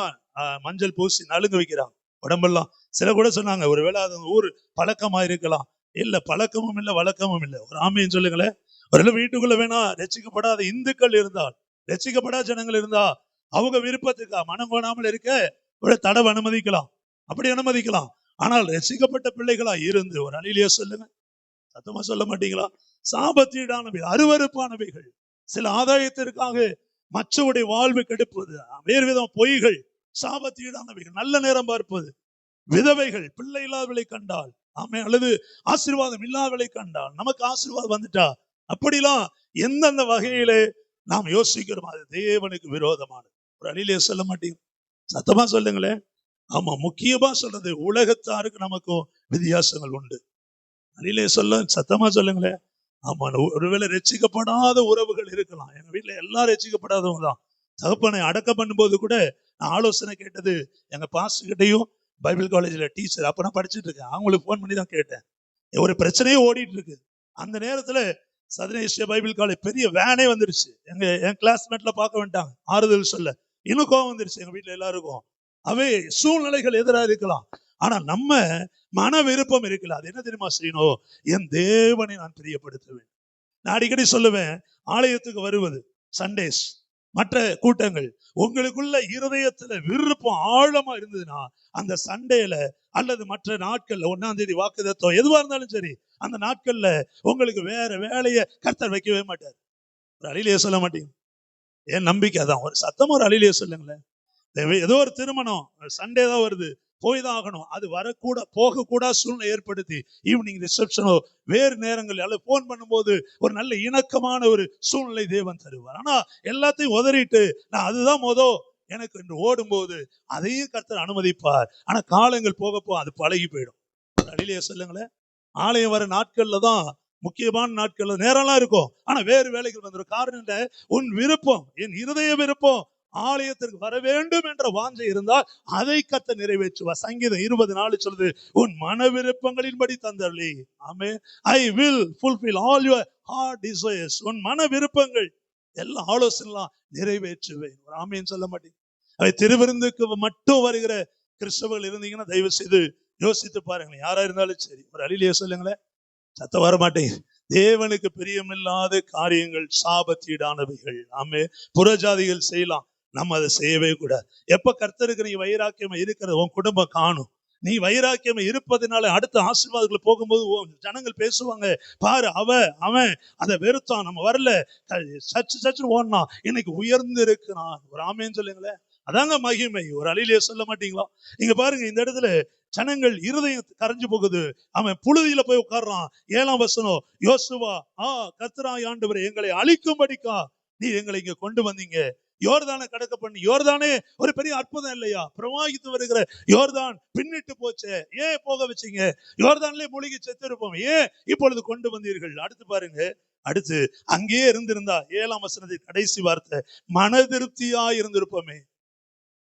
மஞ்சள் பூசி நலுங்க வைக்கிறாங்க. உடம்பெல்லாம். சில கூட சொன்னாங்க ஒருவேளை அது ஊர் பழக்கமா இருக்கலாம். இல்ல பழக்கமும் இல்ல வழக்கமும் இல்லை. ஒரு ஆமீன் சொல்லுங்களேன். ஒருவேளை வீட்டுக்குள்ள வேணா ரட்சிக்கப்படாத இந்துக்கள் இருந்தால், ரட்சிக்கப்படாத ஜனங்கள் இருந்தா அவங்க விருப்பத்துக்கா மனம் கோணாமல் இருக்க ஒரு தடவை அனுமதிக்கலாம், அப்படி அனுமதிக்கலாம். ஆனால் ரட்சிக்கப்பட்ட பிள்ளைகளா இருந்து ஒரு அலிலியா சொல்லுங்க, சத்தமா சொல்ல மாட்டீங்களா? சாபத்தீடானவை, அருவருப்பானவைகள், சில ஆதாயத்திற்காக மற்றவருடைய வாழ்வு கெடுப்பது, வேறு விதம் பொய்கள், சாபத்தீடானவைகள், நல்ல நேரம் பார்ப்பது, விதவைகள், பிள்ளை இல்லாதவளை கண்டால் ஆமே, அல்லது ஆசீர்வாதம் இல்லாதவளை கண்டால் நமக்கு ஆசீர்வாதம் வந்துட்டா, அப்படிலாம் எந்தெந்த வகையிலே நாம் யோசிக்கிறோம் அது தேவனுக்கு விரோதமானது. ஒரு அலிலியா சொல்ல மாட்டீங்க, சத்தமா சொல்லுங்களேன். ஆமா, முக்கியமா சொல்றது உலகத்தாருக்கு நமக்கும் வித்தியாசங்கள் உண்டு. அலிலே சொல்ல சத்தமா சொல்லுங்களேன். ஆமா, ஒருவேளை ரட்சிக்கப்படாத உறவுகள் இருக்கலாம். எங்க வீட்டுல எல்லாரும் ரட்சிக்கப்படாதவங்க தான். தகப்பனை அடக்கம் பண்ணும்போது கூட நான் ஆலோசனை கேட்டது எங்க பாஸ்டர் கிட்டையும், பைபிள் காலேஜ்ல டீச்சர் அப்ப நான் படிச்சுட்டு இருக்கேன், அவங்களுக்கு போன் பண்ணி தான் கேட்டேன். ஒரு பிரச்சனையே ஓடிட்டு இருக்கு. அந்த நேரத்துல சதனேஸ்வர பைபிள் காலேஜ் பெரிய வேனே வந்துருச்சு. என் கிளாஸ்மேட்ல பார்க்க வேண்டாங்க, ஆறுதல் சொல்ல. இன்னும் கோவம் வந்துருச்சு எங்க வீட்டுல எல்லாருக்கும். அவை சூழ்நிலைகள் எதிராக இருக்கலாம், ஆனா நம்ம மன விருப்பம் இருக்குல்ல, அது என்ன தெரியுமா செய்யணும்? என் தேவனை நான் பிரியப்படுத்துவேன். நான் அடிக்கடி சொல்லுவேன், ஆலயத்துக்கு வருவது, சண்டேஸ், மற்ற கூட்டங்கள், உங்களுக்குள்ள இருதயத்துல விருப்பம் ஆழமா இருந்ததுன்னா அந்த சண்டேல அல்லது மற்ற நாட்கள்ல 1ஆம் தேதி வாக்குதத்தம் எதுவா இருந்தாலும் சரி, அந்த நாட்கள்ல உங்களுக்கு வேற வேலையை கர்த்தர் வைக்கவே மாட்டார். ஒரு அலிலியா சொல்ல மாட்டீங்க? என் நம்பிக்கை அதான். ஒரு சத்தமா ஒரு அலிலியா சொல்லுங்களேன். ஏதோ ஒரு திருமணம் சண்டே தான் வருது, போய் தான் ஆகணும், அது வரக்கூட போகக்கூடாத சூழ்நிலை ஏற்படுத்தி ஈவினிங் ரிசப்ஷனோ வேறு நேரங்கள் அல்லது போன் பண்ணும்போது ஒரு நல்ல இணக்கமான ஒரு சூழ்நிலை தேவன் தருவார். ஆனா எல்லாத்தையும் உதறிட்டு நான் அதுதான் எனக்கு என்று ஓடும்போது அதையும் கர்த்தர் அனுமதிப்பார். ஆனா காலங்கள் போகப்போ அது பழகி போயிடும். அடியிலேயே சொல்லுங்களேன். ஆலயம் வர நாட்கள்ல தான் முக்கியமான நாட்கள்ல நேரம்லாம் இருக்கும், ஆனா வேறு வேலைகள் வந்துடும். காரணம் உன் விருப்பம், என் இருதய விருப்பம் ஆலயத்திற்கு வர வேண்டும் என்ற வாஞ்சை இருந்தால் அதை கர்த்தர் நிறைவேற்றுவார். சங்கீதம் 20:4 சொல்லுது, உன் மன விருப்பங்களின்படி தந்தருளி. ஆமே, I will fulfil all your heart desires. உன் மன விருப்பங்கள் எல்லா ஆலோசனைலாம் நிறைவேற்றுவேன். ஒரு ஆமேன்னு சொல்ல மாட்டேன். அதை திருவிருந்துக்கு மட்டும் வருகிற கிறிஸ்தவர்கள் இருந்தீங்கன்னா தயவு செய்து யோசித்து பாருங்களேன். யாரா இருந்தாலும் சரி, ஒரு அலிலியா சொல்லுங்களேன். சத்தம் வர மாட்டேங்க. தேவனுக்கு பிரியமில்லாத காரியங்கள் சாபத்தீடானவைகள். ஆமே, புறஜாதிகள் செய்யலாம், நம்ம அதை செய்யவே கூடாது. எப்ப கர்த்தருக்கு நீ வைராக்கியமா இருக்கிறது உன் குடும்பம் காணும். நீ வைராக்கியமா இருப்பதனால அடுத்த ஆசீர்வாதங்களை போகும்போது ஜனங்கள் பேசுவாங்க, பாரு அவன் அதை வெறுத்தான், நம்ம வரல, சச்சு ஓடனா, இன்னைக்கு உயர்ந்து இருக்கிறான். ஒரு ஆமேன்னு சொல்லுங்களேன். அதாங்க மகிமை. ஒரு அலிலியா சொல்ல மாட்டீங்களா? இங்க பாருங்க, இந்த இடத்துல ஜனங்கள் இருதயம் கரைஞ்சு போகுது. அவன் புழுதியில போய் உட்கார்றான். 7ஆம் வசனம், யோசுவா, கர்த்தராகிய ஆண்டவரே, எங்களை அழிக்கும்படிக்கா நீ எங்களை இங்க கொண்டு வந்தீங்க. யோர்தானை கடக்க பண்ணி, யோர்தானே ஒரு பெரிய அற்புதம் இல்லையா? பிரவாகித்து வருகிற யோர்தான் பின்னிட்டு போச்சே, ஏன் போக வச்சீங்க? யோர்தான்லயே மூழ்கி செத்து இருப்போம், ஏன் இப்பொழுது கொண்டு வந்தீர்கள்? அடுத்து பாருங்க, அடுத்து அங்கேயே இருந்திருந்தா 7ஆம் வசனத்தின் கடைசி வார்த்தை, மன திருப்தியா இருந்திருப்போமே,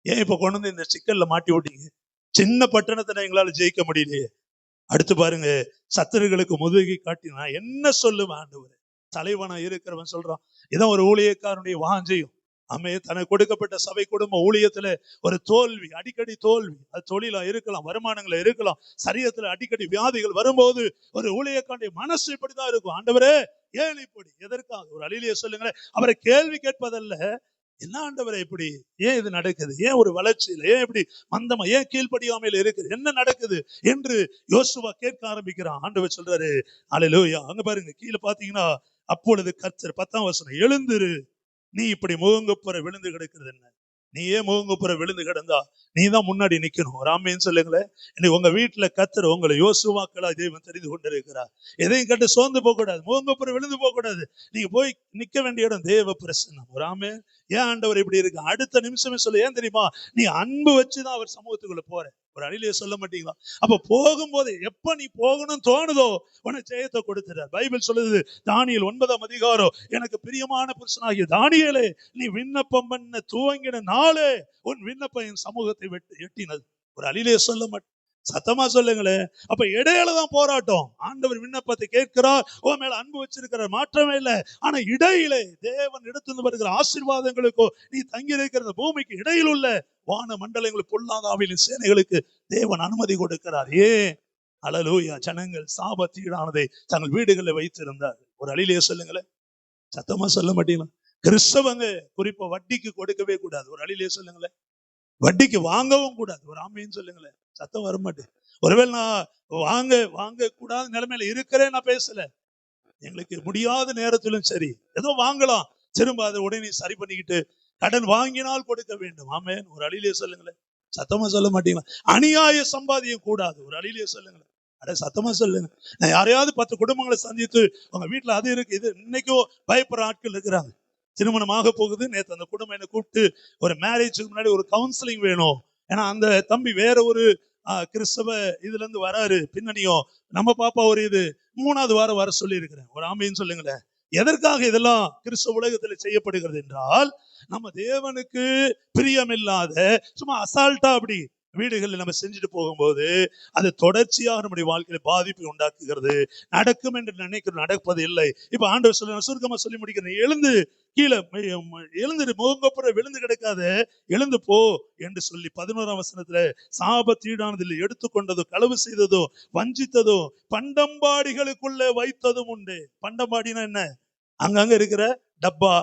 ஏன் இப்ப கொண்டு வந்து இந்த சிக்கல்ல மாட்டி விட்டீங்க? சின்ன பட்டணத்தை எங்களால ஜெயிக்க முடியலையே. அடுத்து பாருங்க, சத்துருகளுக்கு முதுகை காட்டி நான் என்ன சொல்லுவேன் ஆண்டவரே? தலைவனா இருக்கிறவன் சொல்றான், இதான் ஒரு ஊழியக்காரனுடைய வாஞ்சையும். ஆமே, தனக்கு கொடுக்கப்பட்ட சபை குடும்ப ஊழியத்துல ஒரு தோல்வி, அடிக்கடி தோல்வி, அது தொழிலா இருக்கலாம், வருமானங்கள இருக்கலாம், சரீரத்துல அடிக்கடி வியாதிகள் வரும்போது ஒரு ஊழியக்காரனுடைய மனசு இப்படிதான் இருக்கும். ஆண்டவரே ஏன் இப்படி? எதற்காக? ஒரு அலிலியா சொல்லுங்களேன். அவரை கேள்வி கேட்பதல்ல, என்ன ஆண்டவரே இப்படி, ஏன் இது நடக்குது, ஏன் ஒரு வளர்ச்சியில், ஏன் இப்படி மந்தமா, ஏன் கீழ்ப்படியாமையில் இருக்குது, என்ன நடக்குது என்று யோசுவா கேட்க ஆரம்பிக்கிறான். ஆண்டவர் சொல்றாரு, அல்லேலூயா. அங்க பாருங்க, கீழே பாத்தீங்கன்னா, அப்பொழுது கர்த்தர் 10ஆம் வசனம், எழுந்திரு, நீ இப்படி முகங்குப்புற விழுந்து கிடக்கிறது என்ன? நீ ஏன் முகங்குப்புற விழுந்து கிடந்தா நீ தான் முன்னாடி நிக்கணும். ஒரு ஆமேன்னு சொல்லுங்களேன். இன்னைக்கு உங்க வீட்டுல கர்த்தர் உங்களை யோசுவாக்களா தேவன் தெரிந்து கொண்டிருக்கிறார். எதையும் கண்டு சோர்ந்து போக கூடாது, முகங்குப்புற விழுந்து போக கூடாது. நீங்க போய் நிக்க வேண்டிய இடம் தேவ பிரசன்னம். ஒரு ஆமே. ஏன் ஆண்டவர் இப்படி இருக்கு? அடுத்த நிமிஷமே சொல்ல, ஏன் தெரியுமா? நீ அன்பு வச்சுதான் அவர் சமூகத்துக்குள்ள போற. ஒரு அழிலையை சொல்ல மாட்டீங்களா? அப்ப போகும்போது எப்ப நீ போகணும் தோணுதோ உனக்கு ஜெயத்தை கொடுத்துறார். பைபிள் சொல்லுது, தானியேல் 9ஆம் அதிகாரம், எனக்கு பிரியமான புருஷனாகிய தானியேலே, நீ விண்ணப்பம் பண்ண துவங்கின நாளே உன் விண்ணப்பம் என் சமூகத்தை எட்டினது. ஒரு அழிலையை சொல்ல மாட்டேன். சத்தமா சொல்லுங்களேன். அப்ப இடையில தான் போராட்டம். ஆண்டவர் விண்ணப்பத்தை கேட்கிறார், உன் மேல அன்பு வச்சிருக்கிறார், மாற்றமே இல்லை. ஆனா இடையிலே தேவன் எடுத்து வருகிற ஆசீர்வாதங்களுக்கோ, நீ தங்கி இருக்கிற பூமிக்கு இடையில் உள்ள வான மண்டலங்களுக்கு, பொல்லாத ஆவியின் சேனைகளுக்கு தேவன் அனுமதி கொடுக்கிறார். ஏன்? அல்லேலூயா. ஜனங்கள் சாபத்தீடானதை தங்கள் வீடுகளில் வைத்திருந்தார்கள். ஒரு அழிலையே சொல்லுங்களேன். சத்தமா சொல்ல மாட்டீங்களா? கிறிஸ்தவங்க குறிப்பா வட்டிக்கு கொடுக்கவே கூடாது. ஒரு அழிலையே சொல்லுங்களேன். வட்டிக்கு வாங்கவும் கூடாது. ஒரு ஆமைன்னு சொல்லுங்களேன். சத்தம் வரமாட்டேன். ஒருவேளை நான் வாங்க கூடாத நிலைமையில இருக்கிறேன், நான் பேசல. எங்களுக்கு முடியாத நேரத்திலும் சரி, ஏதோ வாங்கலாம், திரும்ப அதை உடனே சரி பண்ணிக்கிட்டு கடன் வாங்கினால் கொடுக்க வேண்டும். ஆமென். ஒரு அழிலையே சொல்லுங்களேன். சத்தமா சொல்ல மாட்டீங்களா? அநியாய சம்பாதியம் கூடாது. ஒரு அழிலையே சொல்லுங்களேன். அட சத்தமா சொல்லுங்க. நான் யாரையாவது 10 குடும்பங்களை சந்தித்து உங்க வீட்டுல அது இருக்கு இது, இன்னைக்கும் பயப்படுற ஆட்கள் இருக்கிறாங்க. திருமணமாக போகுது, நேற்று அந்த குடும்பம் என்ன கூப்பிட்டு ஒரு மேரேஜுக்கு முன்னாடி ஒரு கவுன்சிலிங் வேணும். ஏன்னா அந்த தம்பி வேற ஒரு கிறிஸ்தவ இதுல இருந்து வராரு, பின்னணியும் நம்ம பாப்பா ஒரு இது 3வது வாரம் வர சொல்லி இருக்கிறேன். ஒரு ஆமைன்னு சொல்லுங்களேன். எதற்காக இதெல்லாம் கிறிஸ்தவ உலகத்தில் செய்யப்படுகிறது என்றால், நம்ம தேவனுக்கு பிரியமில்லாத சும்மா அசால்ட்டா அப்படி வீடுகளில் நம்ம செஞ்சுட்டு போகும்போது அது தொடர்ச்சியாக நம்முடைய வாழ்க்கையில பாதிப்பை உண்டாக்குகிறது. நடக்கும் என்று நினைக்கிறது, நடப்பது இல்லை. இப்ப ஆண்டவர் சொல்ல சுருக்கமா சொல்லி முடிக்கிறேன். எழுந்து கீழே எழுந்து முகங்கப்புற விழுந்து கிடக்காத, எழுந்து போ என்று சொல்லி 11ஆம் வசனத்துல சாபத்தீடானதில் எடுத்துக்கொண்டதோ, களவு செய்ததோ, வஞ்சித்ததோ, பண்டம்பாடிகளுக்குள்ள வைத்ததும் உண்டு. பண்டம்பாடினா என்ன? அங்கங்க இருக்கிற டப்பா,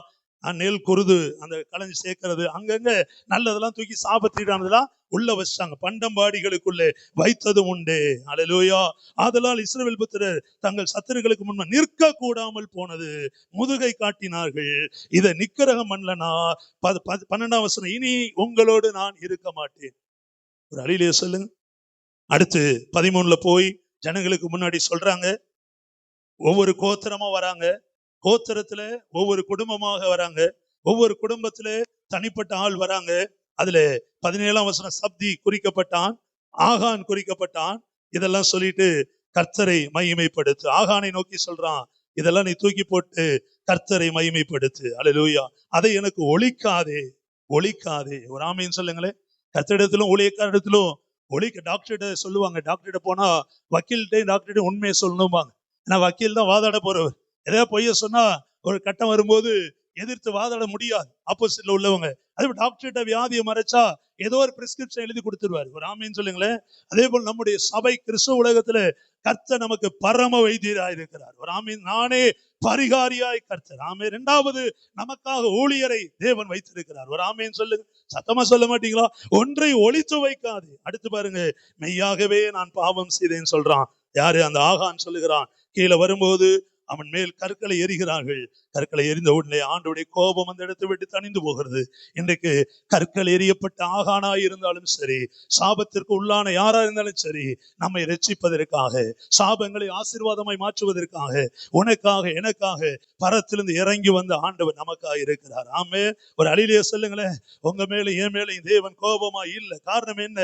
நெல் குருது அந்த களைஞ்சு சேர்க்கிறது, அங்கங்க நல்லதெல்லாம் தூக்கி சாபத்தீடானதெல்லாம் உள்ள வச்சாங்க. பண்டம்பாடிகளுக்குள்ளே வைத்ததும் உண்டு. அல்லேலூயா. ஆதலால் இஸ்ரவேல் புத்திரர் தங்கள் சத்துருக்களுக்கு முன்பு நிற்க கூடாமல் போனது, முதுகை காட்டினார்கள். இதை நிக்கரகம் பண்ணலனா 12ஆம் வசனம், இனி உங்களோடு நான் இருக்க மாட்டேன். ஒரு அழிலையே சொல்லுங்க. அடுத்து 13ல போய் ஜனங்களுக்கு முன்னாடி சொல்றாங்க. ஒவ்வொரு கோத்திரமா வராங்க. கோத்திரத்துல ஒவ்வொரு குடும்பமாக வராங்க. ஒவ்வொரு குடும்பத்துல தனிப்பட்ட ஆள் வராங்க. அதுல 17ஆம் வசனம் சப்தி குறிக்கப்பட்டான், ஆகான் குறிக்கப்பட்டான். இதெல்லாம் சொல்லிட்டு கர்த்தரை மகிமைப்படுத்து. ஆகானை நோக்கி சொல்றான், இதெல்லாம் நீ தூக்கி போட்டு கர்த்தரை மகிமைப்படுத்து. அல்லேலூயா. அதை எனக்கு ஒழிக்காதே, ஒழிக்காதே. ஒரு ஆமீன் சொல்லுங்களேன். கர்த்தரிடத்திலும் ஊழியக்காரிடத்திலும் ஒழிக்க. டாக்டர்கிட்ட சொல்லுவாங்க, டாக்டர்கிட்ட போனா வக்கீல்கிட்ட டாக்டர்கிட்ட உண்மையை சொல்லணும்பாங்க. ஏன்னா வக்கீல் தான் வாதாட போறவர். ஏதாவது பொய்ய சொன்னா ஒரு கட்டம் வரும்போது எதிர்த்து வாதாட முடியாது ஆப்போசிட்ல உள்ளவங்க. அதே டாக்டர்கிட்ட வியாதியை மறைச்சா ஏதோ ஒரு பிரிஸ்கிரிப்ஷன் எழுதி கொடுத்துருவாரு. ஒரு ஆமீன் சொல்லுங்களேன். அதே போல் நம்முடைய சபை கிறிஸ்துவ உலகத்துல கர்த்தர் நமக்கு பரம வைத்தியராய் இருக்கிறார். ஒரு ஆமீன். நானே பரிகாரியாய் கர்த்தர். ஆமே. 2வது நமக்காக ஊழியரை தேவன் வைத்திருக்கிறார். ஒரு ஆமீன் சொல்லுங்க. சத்தமா சொல்ல மாட்டீங்களா? ஒன்றை ஒளித்து வைக்காது. அடுத்து பாருங்க, மெய்யாகவே நான் பாவம் செய்தேன்னு சொல்றான். யாரு? அந்த ஆகான் சொல்லுகிறான். கீழே வரும்போது அவன் மேல் கற்களை எறிகிறார்கள். கற்களை எறிந்த உடனே ஆண்டவருடைய கோபம் அந்த இடத்தை விட்டு தணிந்து போகிறது. இன்றைக்கு கற்கள் எறியப்பட்ட ஆகானா இருந்தாலும் சரி, சாபத்திற்கு உள்ளான யாரா இருந்தாலும் சரி, நம்மை ரட்சிப்பதற்காக, சாபங்களை ஆசீர்வாதமாய் மாற்றுவதற்காக, உனக்காக எனக்காக பரத்திலிருந்து இறங்கி வந்த ஆண்டவர் நமக்காக இருக்கிறார். ஆமே. ஒரு அழிலையே சொல்லுங்களேன். உங்க மேல என் மேல தேவன் கோபமா இல்லை. காரணம் என்ன?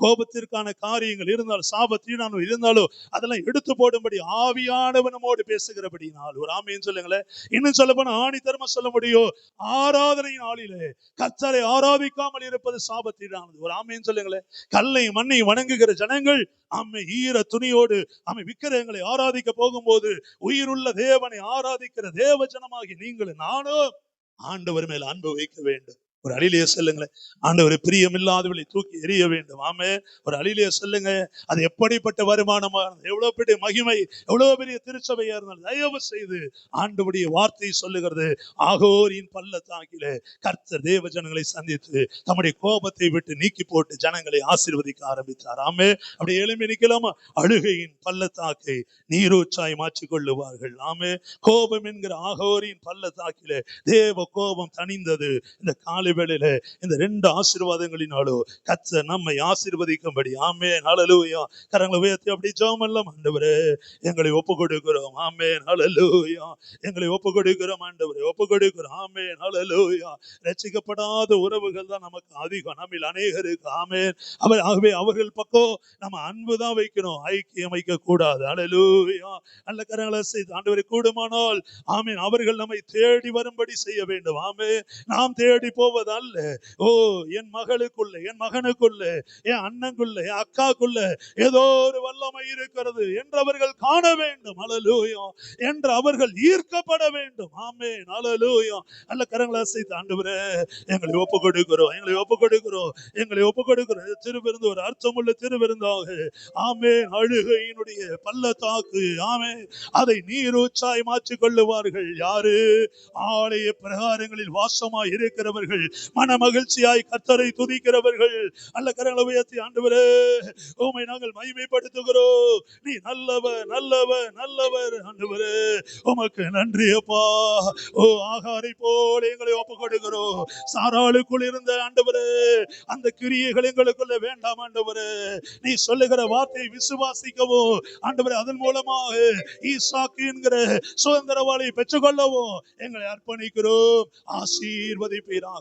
கோபத்திற்கான காரியங்கள் இருந்தாலும், சாபத்தீடானது இருந்தாலும் அதெல்லாம் எடுத்து போடும்படி ஆவியானவர் நம்மோடு பேசுகிறபடினால். ஒரு ஆமீன் சொல்லுங்களேன். இன்னும் சொல்ல போனா ஆணித்தரமா சொல்ல முடியும், ஆராதனை நாளிலே கர்த்தரை ஆராதிக்காமல் இருப்பது சாபத்தீடானது. ஒரு ஆமீன் சொல்லுங்களேன். கல்லை மண்ணை வணங்குகிற ஜனங்கள் ஆமை ஈர துணியோடு ஆமை விக்கிரகங்களை ஆராதிக்க போகும்போது, உயிருள்ள தேவனை ஆராதிக்கிற தேவ ஜனமாகி நீங்களும் நானும் ஆண்டவர் மேல் அன்பு வைக்க வேண்டும். ஒரு அழிலையே சொல்லுங்களேன். ஆண்டவர் பிரியமில்லாதவளை தூக்கி எறிய வேண்டும். ஆமே. ஒரு அழிலையே சொல்லுங்க. அது எப்படிப்பட்ட வருமானமா, எவ்வளவு பெரிய மகிமை, எவ்வளவு பெரிய திருச்சபையா இருந்தாலும் தயவு செய்து ஆண்டவருடைய வார்த்தை சொல்லுகிறது, ஆகோரின் பள்ளத்தாக்கிலே கர்த்தர் தேவ ஜனங்களை சந்தித்து தம்முடைய கோபத்தை விட்டு நீக்கி போட்டு ஜனங்களை ஆசீர்வதிக்க ஆரம்பித்தார். ஆமே. அப்படி எழுப்பி நிக்கலாமா? அழுகையின் பள்ளத்தாக்கை நீரூற்றாய் மாற்றிக் கொள்ளுவார்கள். ஆமே. கோபம் என்கிற ஆகோரின் பள்ளத்தாக்கிலே தேவ கோபம் தணிந்தது. இந்த காலை வேளையில இந்த 2 ஆசீர்வாதங்களினாலோ கர்த்தர் நம்மை ஆசீர்வதிக்கும்படி. ஆமென். ஹல்லேலூயா. கரங்களை உயர்த்தி அப்படி ஜெபம் பண்ணலாம். ஆண்டவரே, எங்களை ஒப்புக்கொடுக்கிறோம். ஆமென். ஹல்லேலூயா. எங்களை ஒப்புக்கொடுக்கிறோம் ஆண்டவரே, ஒப்புக்கொடுக்கிறோம். ஆமென். ஹல்லேலூயா. ரட்சிக்கப்படாத உறவுகள் தான் நமக்கு அதிகம், நம்மில் அநேகருக்கு. ஆமென். ஆகவே அவர்கள் பக்கம் நம்ம அன்பு தான் வைக்கணும், ஐக்கியம் வைக்க கூடாது. ஹல்லேலூயா. நல்ல கரங்களை செய்து ஆண்டவரே, கூடுமானால் ஆமென் அவர்கள் நம்மை தேடி வரும்படி செய்ய வேண்டும். ஆமென். நாம் தேடி போவது நம்புவது அல்ல. ஓ, என் மகளுக்குள்ள, என் மகனுக்குள்ள, என் அண்ணனுக்குள்ள, என் அக்காக்குள்ள ஏதோ ஒரு வல்லமை இருக்கிறது என்று அவர்கள் காண வேண்டும். ஹல்லேலூயா. என்று அவர்கள் ஈர்க்கப்பட வேண்டும். ஆமென். ஹல்லேலூயா. அல்ல கரங்களை அசைத்து ஆண்டவரே எங்களை ஒப்பு கொடுக்கிறோம், எங்களை ஒப்பு கொடுக்கிறோம், எங்களை ஒப்பு கொடுக்கிறோம். இந்த திருவிருந்து ஒரு அர்த்தமுள்ள திருவிருந்தாக, ஆமென், அழுகையினுடைய பள்ளத்தாக்கு, ஆமென், அதை நீரூற்றாய் மாற்றிக் கொள்ளுவார்கள். யாரு? ஆலய பிரகாரங்களில் வாசமாய் இருக்கிறவர்கள், மன மகிழ்ச்சியாய் கர்த்தரை துதிக்கிறவர்கள். அல்ல கரங்களை உயர்த்தி ஆண்டவரே உம்மை நாங்கள் மகிமைப்படுத்துகிறோம். நீ நல்லவர், நல்லவர், நல்லவர். ஆண்டவரே உமக்கு நன்றி அப்பா. ஓ, ஆகாரை போல எங்களை ஒப்பு கொடுக்கிறோம். சாராளுக்குள் இருந்த ஆண்டவரே அந்த கிரியைகள் எங்களுக்குள்ள வேண்டாம் ஆண்டவரே. நீ சொல்லுகிற வார்த்தையை விசுவாசிக்கவும் ஆண்டவரே, அதன் மூலமாக ஈசாக்கு என்கிற சுதந்திரவாளை பெற்றுக்கொள்ளவும் எங்களை அர்ப்பணிக்கிறோம். ஆசீர்வதிப்பீராக.